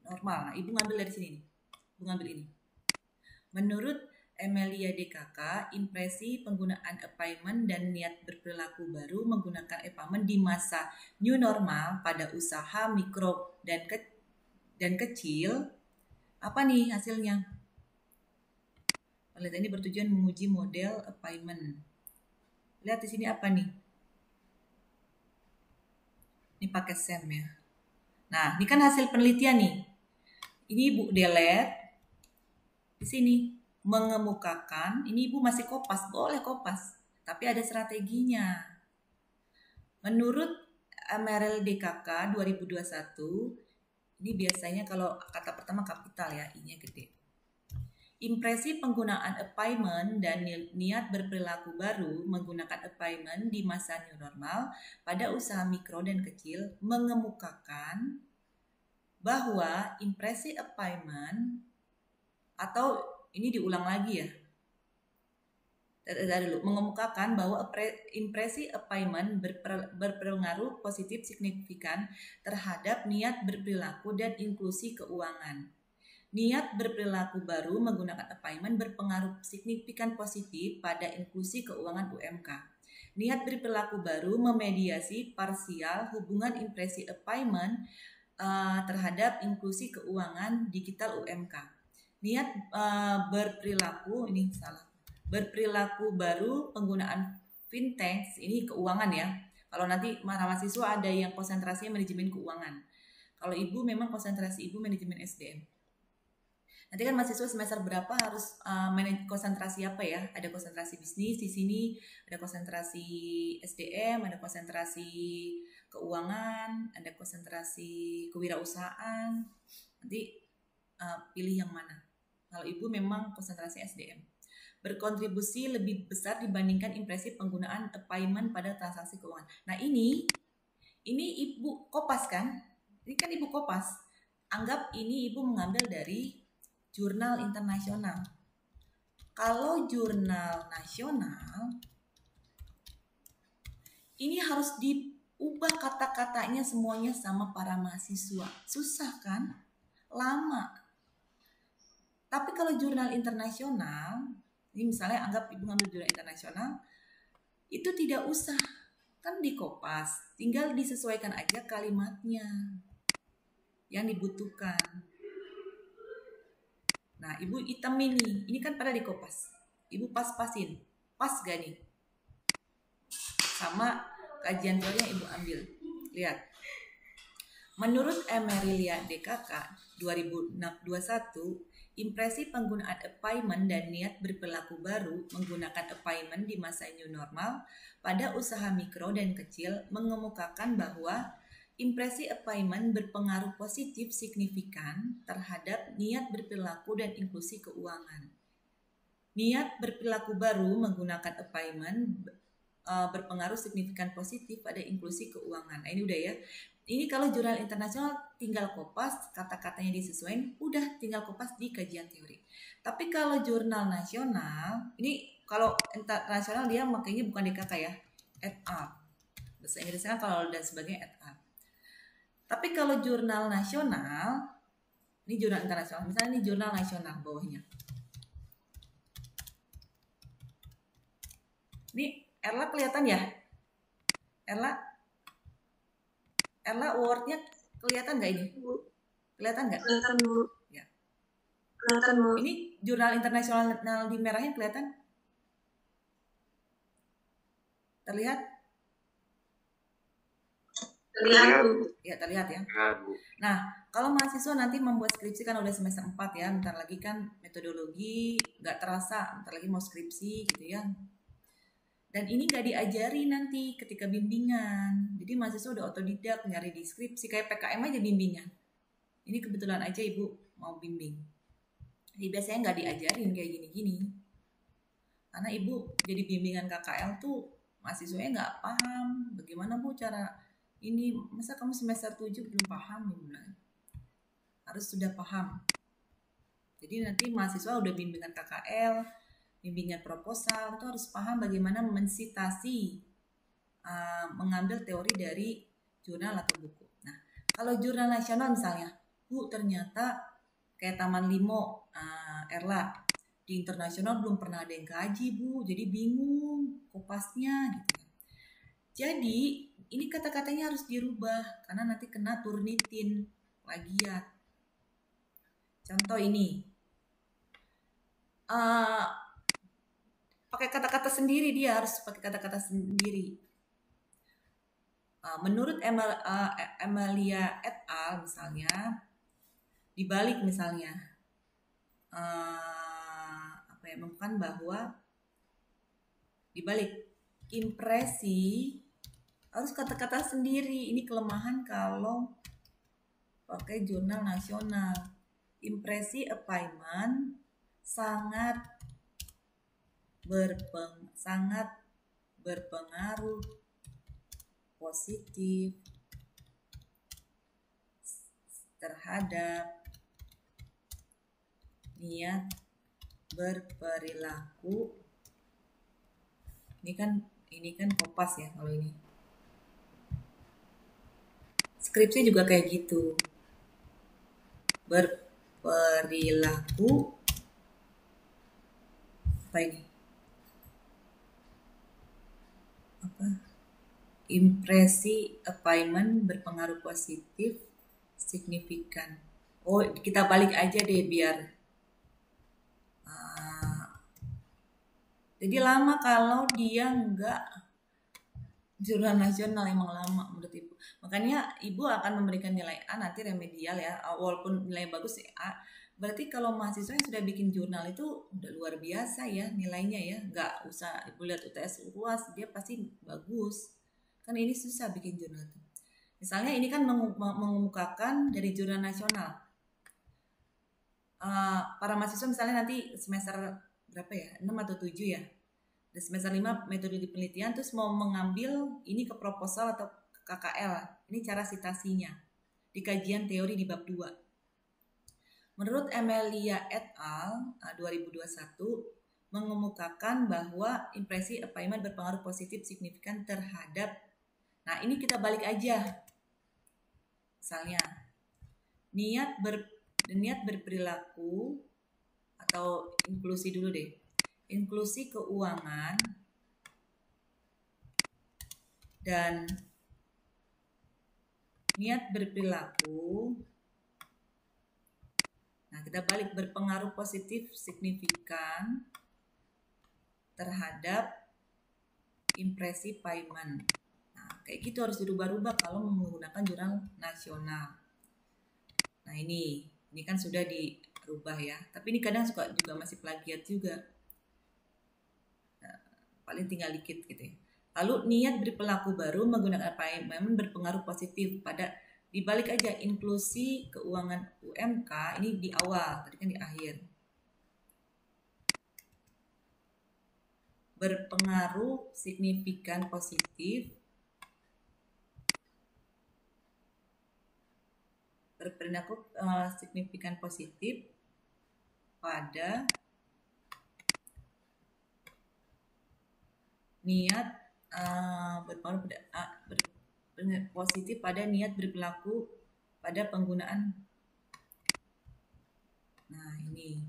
normal. Nah, ibu ngambil dari sini nih, ibu ngambil ini. Menurut Emilia DKK, impresi penggunaan payment dan niat berperilaku baru menggunakan payment di masa new normal pada usaha mikro dan kecil. Apa nih hasilnya? Penelitian ini bertujuan menguji model payment. Lihat di sini apa nih? Ini pakai SEM ya. Nah, ini kan hasil penelitian nih. Ini Ibu delete. Di sini mengemukakan, ini Ibu masih kopas, boleh kopas, tapi ada strateginya. Menurut Merel DKK 2021, ini biasanya kalau kata pertama kapital ya, I-nya gede. Impresi penggunaan payment dan niat berperilaku baru menggunakan payment di masa new normal pada usaha mikro dan kecil mengemukakan bahwa impresi payment, atau ini diulang lagi ya, dari dulu, mengemukakan bahwa impresi payment berpengaruh positif signifikan terhadap niat berperilaku dan inklusi keuangan. Niat berperilaku baru menggunakan payment berpengaruh signifikan positif pada inklusi keuangan UMK. Niat berperilaku baru memediasi parsial hubungan impresi payment terhadap inklusi keuangan digital UMK. Niat berperilaku, ini salah, berperilaku baru penggunaan fintech, ini keuangan ya. Kalau nanti mahasiswa ada yang konsentrasinya manajemen keuangan. Kalau ibu memang konsentrasi ibu manajemen SDM. Nanti kan mahasiswa semester berapa harus konsentrasi apa ya? Ada konsentrasi bisnis di sini, ada konsentrasi SDM, ada konsentrasi keuangan, ada konsentrasi kewirausahaan. Nanti pilih yang mana. Kalau ibu memang konsentrasi SDM. Berkontribusi lebih besar dibandingkan impresi penggunaan payment pada transaksi keuangan. Nah ini ibu kopas kan? Ini kan ibu kopas. Anggap ini ibu mengambil dari jurnal internasional. Kalau jurnal nasional, ini harus diubah kata-katanya semuanya sama para mahasiswa. Susah kan? Lama. Tapi kalau jurnal internasional, ini misalnya anggap ibu ngambil jurnal internasional, itu tidak usah. Kan dikopas, tinggal disesuaikan aja kalimatnya yang dibutuhkan. Nah, ibu hitam ini kan pada dikopas. Ibu pas-pasin, pas gak nih? Sama kajian teori yang ibu ambil. Lihat. Menurut Emilia DKK 2021, impresi penggunaan payment dan niat berperilaku baru menggunakan payment di masa new normal pada usaha mikro dan kecil mengemukakan bahwa impresi payment berpengaruh positif signifikan terhadap niat berperilaku dan inklusi keuangan. Niat berperilaku baru menggunakan payment berpengaruh signifikan positif pada inklusi keuangan. Nah, ini udah ya. Ini kalau jurnal internasional tinggal kopas, kata-katanya disesuaikan, udah tinggal kopas di kajian teori. Tapi kalau jurnal nasional, ini kalau internasional dia makanya bukan DKK ya, et al. Bahasa Inggrisnya kalau dan sebagainya et al. Tapi kalau jurnal nasional, ini jurnal internasional, misalnya ini jurnal nasional bawahnya. Ini Erla kelihatan ya? Erla wordnya kelihatan nggak ini? Kelihatan nggak? Kelihatan, Bu. Ya. Kelihatan, Bu. Ini jurnal internasional di merahnya kelihatan? Terlihat? Terlihat, Bu. Ya, terlihat ya. Terlihat, Bu. Nah, kalau mahasiswa nanti membuat skripsi kan udah semester 4 ya, bentar lagi kan metodologi nggak terasa, bentar lagi mau skripsi gitu ya. Dan ini nggak diajari nanti ketika bimbingan. Jadi mahasiswa udah otodidak nyari di skripsi, kayak PKM aja bimbingan. Ini kebetulan aja ibu mau bimbing. Jadi biasanya nggak diajarin kayak gini-gini. Karena ibu jadi bimbingan KKL tuh mahasiswanya nggak paham bagaimana bu cara ini, masa kamu semester 7 belum paham, ibu bilang. Harus sudah paham. Jadi nanti mahasiswa udah bimbingan KKL, bimbingan proposal itu harus paham bagaimana mensitasi, mengambil teori dari jurnal atau buku. Nah, kalau jurnal nasional misalnya, bu ternyata kayak Taman Limo, Erla, di internasional belum pernah ada yang kaji bu, jadi bingung kopasnya gitu. Jadi ini kata-katanya harus dirubah karena nanti kena Turnitin, plagiat. Contoh ini, pakai kata-kata sendiri, dia harus pakai kata-kata sendiri. Menurut Emilia et al misalnya, dibalik misalnya, bukan bahwa dibalik impresi harus kata-kata sendiri. Ini kelemahan kalau pakai jurnal nasional. Impresi assignment sangat berpengaruh positif terhadap niat berperilaku. Ini kan kopas ya kalau ini. Skripsi juga kayak gitu. Berperilaku apa ini? Impresi assignment berpengaruh positif signifikan. Oh, kita balik aja deh biar. Jadi lama kalau dia enggak jurnal nasional, emang lama menurut ibu. Makanya ibu akan memberikan nilai A nanti remedial ya, walaupun nilai bagus ya A. Berarti kalau mahasiswa yang sudah bikin jurnal itu udah luar biasa ya nilainya ya. Enggak usah ibu lihat UTS UAS, dia pasti bagus. Kan ini susah bikin jurnal itu. Misalnya ini kan mengemukakan dari jurnal nasional. Para mahasiswa misalnya nanti semester berapa ya, 6 atau 7 ya, di semester 5 metode penelitian, terus mau mengambil ini ke proposal atau ke KKL. Ini cara citasinya di kajian teori di bab 2. Menurut Emilia et al 2021 mengemukakan bahwa impresi assignment berpengaruh positif signifikan terhadap, nah ini kita balik aja. Misalnya niat berperilaku, atau inklusi dulu deh. Inklusi keuangan dan niat berperilaku. Nah, kita balik berpengaruh positif signifikan terhadap impresi payment. Nah, kayak gitu harus dirubah-rubah kalau menggunakan jurnal nasional. Nah, ini kan sudah dirubah ya. Tapi ini kadang suka juga masih plagiat juga. Nah, paling tinggal dikit gitu ya. Lalu niat berperilaku baru menggunakan payment berpengaruh positif pada, dibalik aja inklusi keuangan UMK ini di awal, tadi kan di akhir. Berpengaruh signifikan positif berperilaku signifikan positif pada niat berpengaruh positif pada niat berperilaku pada penggunaan. Nah, ini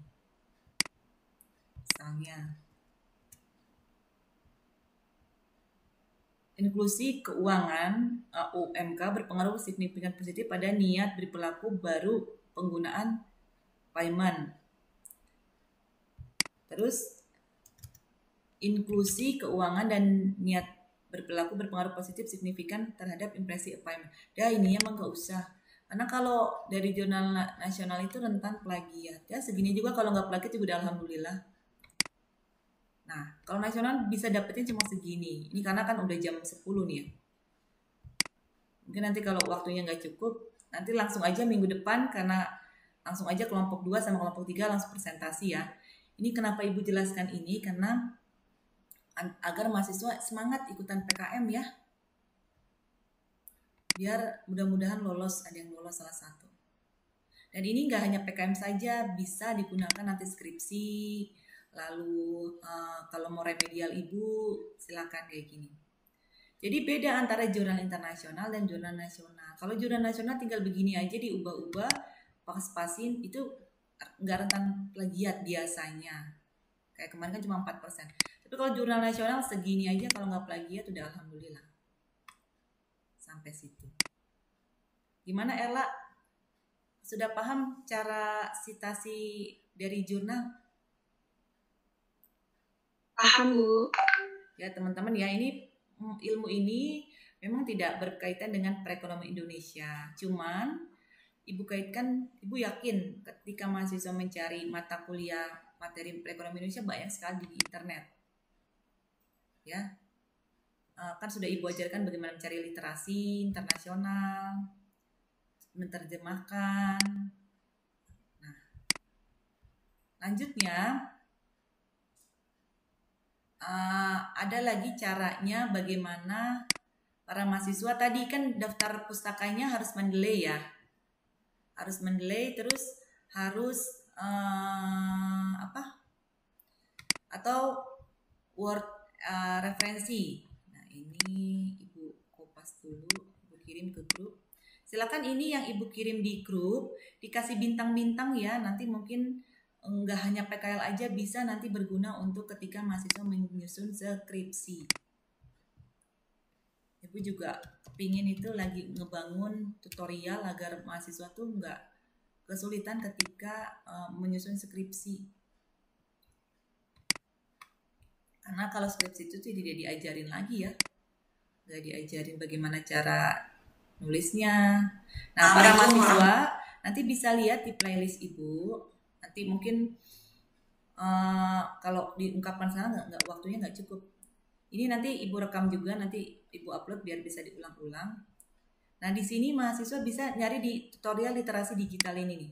misalnya inklusi keuangan UMK berpengaruh signifikan positif pada niat berperilaku baru penggunaan payment. Terus inklusi keuangan dan niat berperilaku berpengaruh positif signifikan terhadap impresi payment. Dah ini emang gak usah. Karena kalau dari jurnal nasional itu rentan plagiat. Ya segini juga kalau nggak plagiat juga udah alhamdulillah. Nah, kalau nasional bisa dapetin cuma segini. Ini karena kan udah jam 10 nih ya. Mungkin nanti kalau waktunya nggak cukup, nanti langsung aja minggu depan, karena langsung aja kelompok 2 sama kelompok 3 langsung presentasi ya. Ini kenapa ibu jelaskan ini, karena agar mahasiswa semangat ikutan PKM ya. Biar mudah-mudahan lolos, ada yang lolos salah satu. Dan ini nggak hanya PKM saja, bisa digunakan nanti skripsi, lalu kalau mau remedial ibu silakan kayak gini. Jadi beda antara jurnal internasional dan jurnal nasional. Kalau jurnal nasional tinggal begini aja diubah-ubah, pas-pasin, itu nggak rentan plagiat biasanya. Kayak kemarin kan cuma 4%. Tapi kalau jurnal nasional segini aja kalau nggak plagiat udah alhamdulillah. Sampai situ. Gimana Erla? Sudah paham cara sitasi dari jurnal? Paham, Bu. Ya teman-teman ya, ini ilmu ini memang tidak berkaitan dengan perekonomian Indonesia. Cuman Ibu yakin ketika mahasiswa mencari mata kuliah materi perekonomian Indonesia banyak sekali di internet. Ya. Kan sudah Ibu ajarkan bagaimana mencari literasi internasional, menerjemahkan. Nah, lanjutnya ada lagi caranya bagaimana para mahasiswa tadi kan daftar pustakanya harus mendelay ya, harus mendelay terus harus atau word referensi. Nah ini Ibu kopas dulu, Ibu kirim ke grup. Silakan ini yang Ibu kirim di grup dikasih bintang-bintang ya, nanti mungkin nggak hanya PKL aja, bisa nanti berguna untuk ketika mahasiswa menyusun skripsi. Ibu juga kepingin itu lagi ngebangun tutorial agar mahasiswa tuh nggak kesulitan ketika menyusun skripsi. Karena kalau skripsi itu tidak diajarin lagi ya, nggak diajarin bagaimana cara nulisnya. Nah, para mahasiswa nanti bisa lihat di playlist Ibu. Nanti mungkin kalau diungkapkan sana nggak waktunya nggak cukup. Ini nanti Ibu rekam juga, nanti Ibu upload biar bisa diulang-ulang. Nah di sini mahasiswa bisa nyari di tutorial literasi digital ini nih.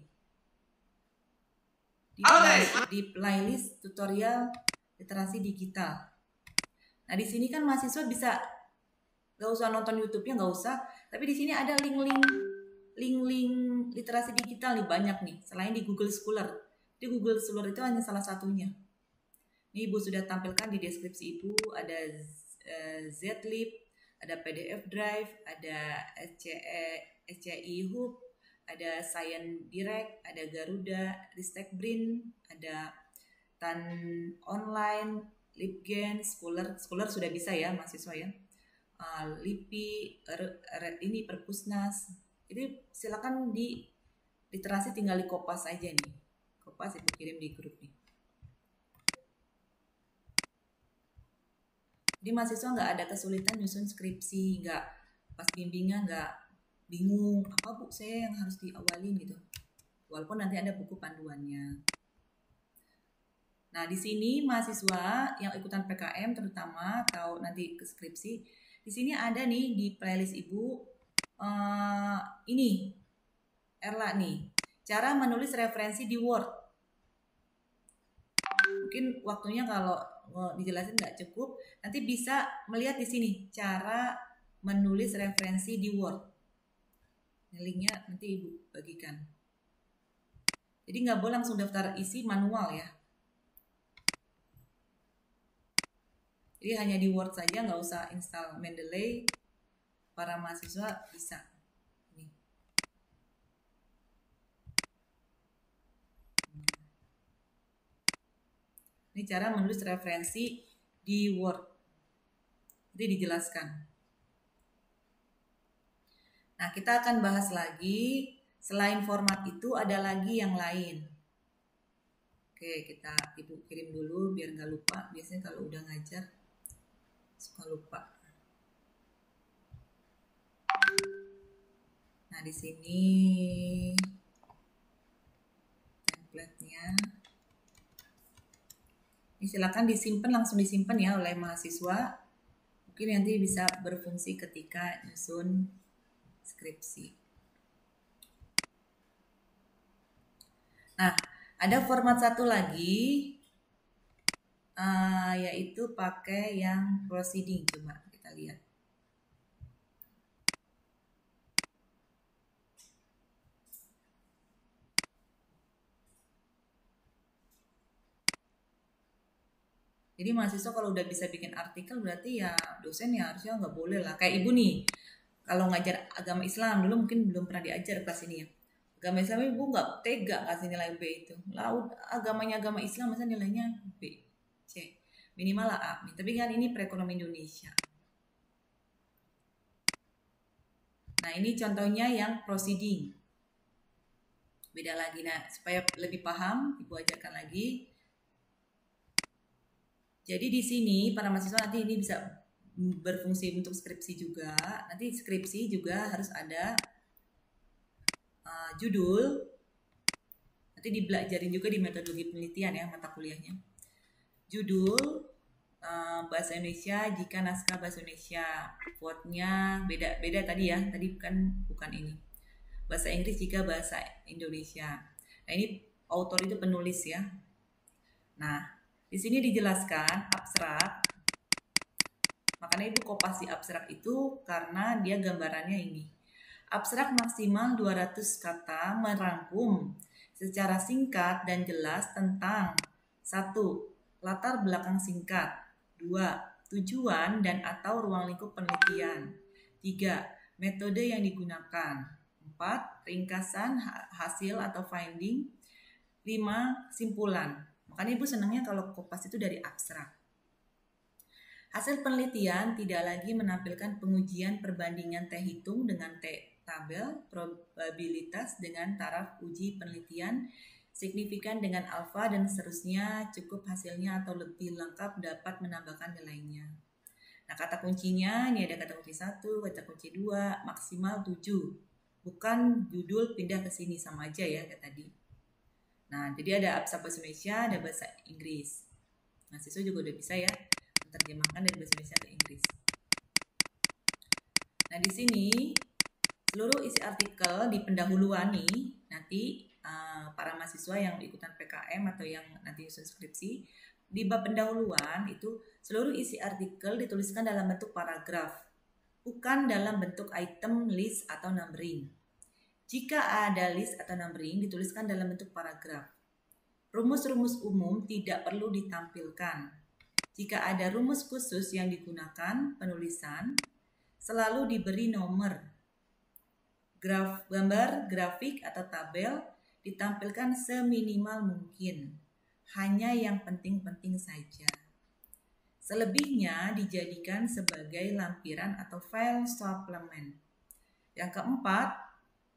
Di playlist tutorial literasi digital. Nah di sini kan mahasiswa bisa nggak usah nonton YouTube-nya, nggak usah. Tapi di sini ada link-link literasi digital nih banyak nih. Selain di Google Scholar. Di Google Scholar itu hanya salah satunya. Ini Ibu sudah tampilkan di deskripsi Ibu. Ada Zlib, ada PDF Drive, ada SCI Hub, ada Science Direct, ada Garuda, Ristek Brin, ada Tan Online, LibGen, Scholar sudah bisa ya mahasiswa ya. LIPI, ini Perpusnas. Jadi silakan di literasi tinggal di kopas aja nih. Kopas Ibu kirim di grup nih. Jadi mahasiswa nggak ada kesulitan nyusun skripsi, nggak pas bimbingan nggak bingung apa Bu saya yang harus diawalin gitu. Walaupun nanti ada buku panduannya. Nah di sini mahasiswa yang ikutan PKM terutama atau nanti ke skripsi, di sini ada nih di playlist Ibu ini Erla nih, cara menulis referensi di Word. Mungkin waktunya kalau dijelasin nggak cukup, nanti bisa melihat di sini cara menulis referensi di Word. Linknya nanti Ibu bagikan. Jadi nggak boleh langsung daftar isi manual ya. Jadi hanya di Word saja, nggak usah install Mendeley. Para mahasiswa bisa. Ini cara menulis referensi di Word. Jadi dijelaskan. Nah, kita akan bahas lagi. Selain format itu ada lagi yang lain. Oke, Ibu kirim dulu biar nggak lupa. Biasanya kalau udah ngajar suka lupa. Nah, di sini template-nya. Ini silakan disimpan, langsung disimpan ya oleh mahasiswa. Mungkin nanti bisa berfungsi ketika nyusun skripsi. Nah, ada format satu lagi. yaitu pakai yang proceeding. Coba kita lihat. Jadi mahasiswa kalau udah bisa bikin artikel berarti ya dosen ya harusnya nggak boleh lah. Kayak ibu nih, kalau ngajar agama Islam dulu mungkin belum pernah diajar kelas ini ya. Agama Islam ibu nggak tega kasih nilai B itu. Lalu agamanya agama Islam masa nilainya B, C, minimal lah A. Tapi kan ini perekonomian Indonesia. Nah ini contohnya yang proceeding. Beda lagi. Nah supaya lebih paham, ibu ajarkan lagi. Jadi di sini para mahasiswa nanti ini bisa berfungsi untuk skripsi juga. Nanti skripsi juga harus ada judul. Nanti dibelajarin juga di metodologi penelitian ya mata kuliahnya. Judul bahasa Indonesia jika naskah bahasa Indonesia, quote-nya beda tadi ya. Tadi bukan ini. Bahasa Inggris jika bahasa Indonesia. Nah ini author itu penulis ya. Nah di sini dijelaskan abstrak. Makanya ibu kopasi abstrak itu karena dia gambarannya ini. Abstrak maksimal 200 kata merangkum secara singkat dan jelas tentang 1. Latar belakang singkat. 2. Tujuan dan atau ruang lingkup penelitian. 3. Metode yang digunakan. 4. Ringkasan hasil atau finding. 5. Simpulan. Makanya ibu senangnya kalau kopas itu dari abstrak. Hasil penelitian tidak lagi menampilkan pengujian perbandingan T hitung dengan T tabel, probabilitas dengan taraf uji penelitian, signifikan dengan alfa dan seterusnya, cukup hasilnya atau lebih lengkap dapat menambahkan nilainya. Nah kata kuncinya, ini ada kata kunci 1, kata kunci 2, maksimal 7. Bukan judul pindah ke sini, sama aja ya kayak tadi. Nah, jadi ada abstrak bahasa Indonesia, ada bahasa Inggris. Nah, siswa juga udah bisa ya menerjemahkan dari bahasa Indonesia ke Inggris. Nah, di sini seluruh isi artikel di pendahuluan nih, nanti para mahasiswa yang ikutan PKM atau yang nanti nyusun skripsi, di bab pendahuluan itu seluruh isi artikel dituliskan dalam bentuk paragraf, bukan dalam bentuk item, list, atau numbering. Jika ada list atau numbering, dituliskan dalam bentuk paragraf. Rumus-rumus umum tidak perlu ditampilkan. Jika ada rumus khusus yang digunakan penulisan, selalu diberi nomor. Gambar, grafik, atau tabel ditampilkan seminimal mungkin. Hanya yang penting-penting saja. Selebihnya dijadikan sebagai lampiran atau file suplemen. Yang keempat,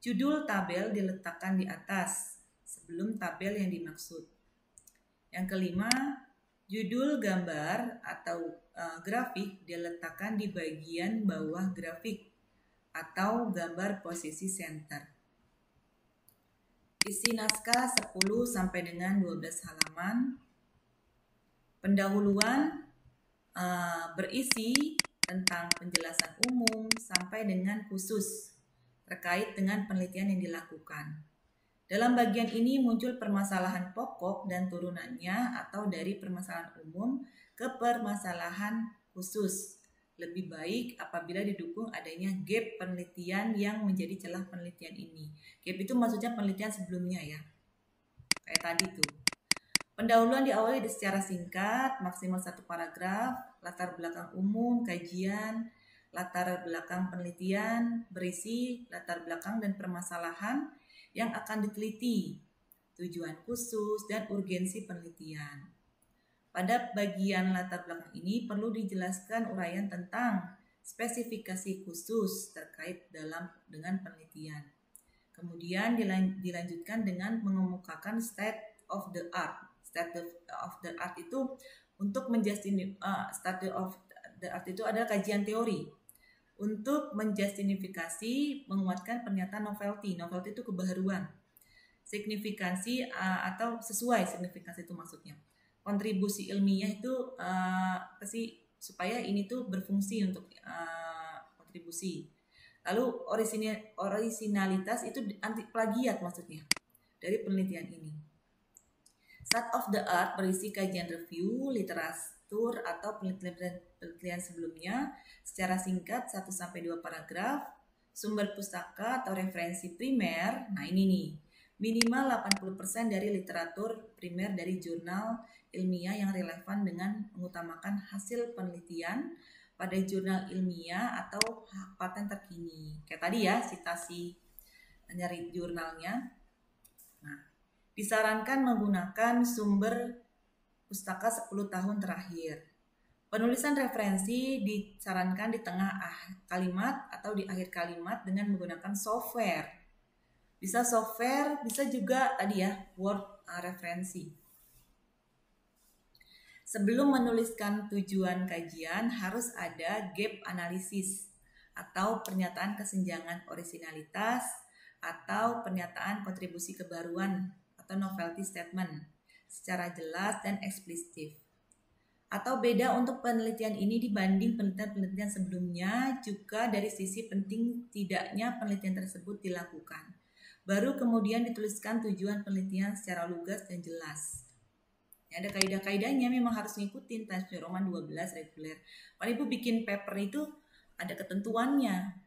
judul tabel diletakkan di atas sebelum tabel yang dimaksud. Yang kelima, judul gambar atau grafik diletakkan di bagian bawah grafik atau gambar posisi center. Isi naskah 10 sampai dengan 12 halaman. Pendahuluan berisi tentang penjelasan umum sampai dengan khusus terkait dengan penelitian yang dilakukan. Dalam bagian ini muncul permasalahan pokok dan turunannya atau dari permasalahan umum ke permasalahan khusus. Lebih baik apabila didukung adanya gap penelitian yang menjadi celah penelitian ini. Gap itu maksudnya penelitian sebelumnya ya. Kayak tadi tuh. Pendahuluan diawali secara singkat, maksimal 1 paragraf, latar belakang umum, kajian, latar belakang penelitian, berisi latar belakang dan permasalahan yang akan diteliti, tujuan khusus, dan urgensi penelitian. Pada bagian latar belakang ini perlu dijelaskan uraian tentang spesifikasi khusus terkait dengan penelitian. Kemudian dilanjutkan dengan mengemukakan state of the art. State of the art itu untuk state of the art itu adalah kajian teori. Untuk menjustifikasi, menguatkan pernyataan novelty. Novelty itu kebaharuan. Signifikansi atau sesuai signifikansi itu maksudnya. Kontribusi ilmiah itu supaya ini tuh berfungsi untuk kontribusi. Lalu orisinalitas itu anti plagiat maksudnya dari penelitian ini. State of the art berisi kajian review, literatur atau penelitian sebelumnya secara singkat 1-2 paragraf, sumber pustaka atau referensi primer. Nah ini nih, minimal 80% dari literatur primer dari jurnal ilmiah yang relevan dengan mengutamakan hasil penelitian pada jurnal ilmiah atau hak paten terkini. Kayak tadi ya, citasi nyari jurnalnya. Nah, disarankan menggunakan sumber pustaka 10 tahun terakhir. Penulisan referensi disarankan di tengah kalimat atau di akhir kalimat dengan menggunakan software. Bisa software, bisa juga tadi ya, Word referensi. Sebelum menuliskan tujuan kajian harus ada gap analisis atau pernyataan kesenjangan orisinalitas atau pernyataan kontribusi kebaruan atau novelty statement secara jelas dan eksplisit. Atau beda untuk penelitian ini dibanding penelitian-penelitian sebelumnya juga dari sisi penting tidaknya penelitian tersebut dilakukan. Baru kemudian dituliskan tujuan penelitian secara lugas dan jelas. Ya, ada kaidah-kaidahnya, memang harus ngikutin Times New Roman 12 reguler. Kalau Ibu bikin paper itu ada ketentuannya.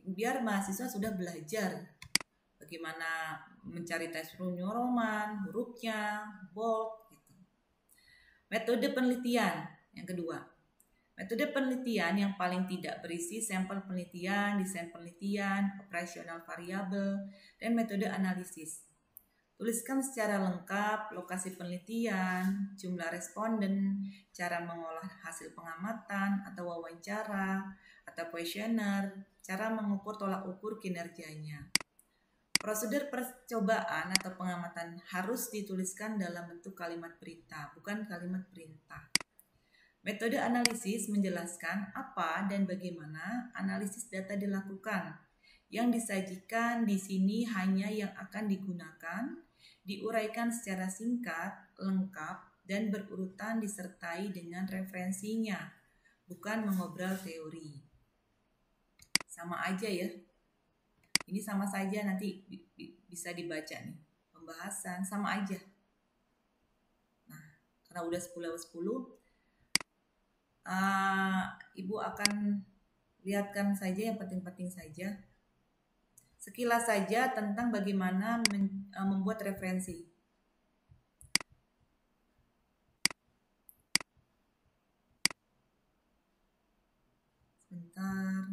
Biar mahasiswa sudah belajar bagaimana mencari Times New Roman, hurufnya, bold. Metode penelitian yang kedua. Metode penelitian yang paling tidak berisi sampel penelitian, desain penelitian, operasional variabel, dan metode analisis. Tuliskan secara lengkap lokasi penelitian, jumlah responden, cara mengolah hasil pengamatan atau wawancara, atau kuesioner, cara mengukur tolak ukur kinerjanya. Prosedur percobaan atau pengamatan harus dituliskan dalam bentuk kalimat berita, bukan kalimat perintah. Metode analisis menjelaskan apa dan bagaimana analisis data dilakukan. Yang disajikan di sini hanya yang akan digunakan, diuraikan secara singkat, lengkap, dan berurutan disertai dengan referensinya, bukan mengobrol teori. Sama aja ya. Ini sama saja, nanti bisa dibaca nih. Pembahasan sama aja. Nah, karena udah 10/10, Ibu akan lihatkan saja yang penting-penting saja. Sekilas saja tentang bagaimana membuat referensi. Sebentar.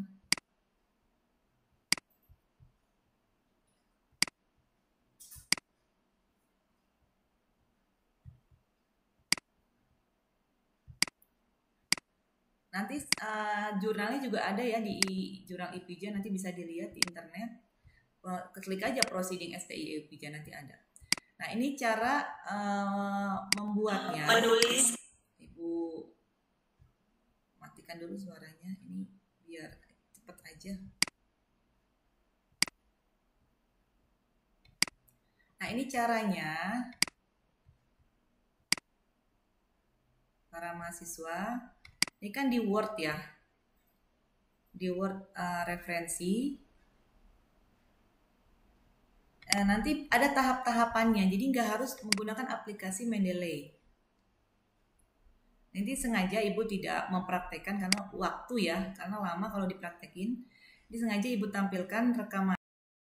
Nanti jurnalnya juga ada ya di jurnal IPJ, nanti bisa dilihat di internet. Klik aja proceeding STI IPJ, nanti ada. Nah ini cara membuatnya. Menulis. Ibu matikan dulu suaranya, ini biar cepet aja. Nah ini caranya para mahasiswa. Ini kan di Word ya, di Word referensi. Nanti ada tahap-tahapannya, jadi nggak harus menggunakan aplikasi Mendeley. Nanti sengaja Ibu tidak mempraktekkan karena waktu ya, karena lama kalau dipraktekin. Jadi sengaja Ibu tampilkan rekaman.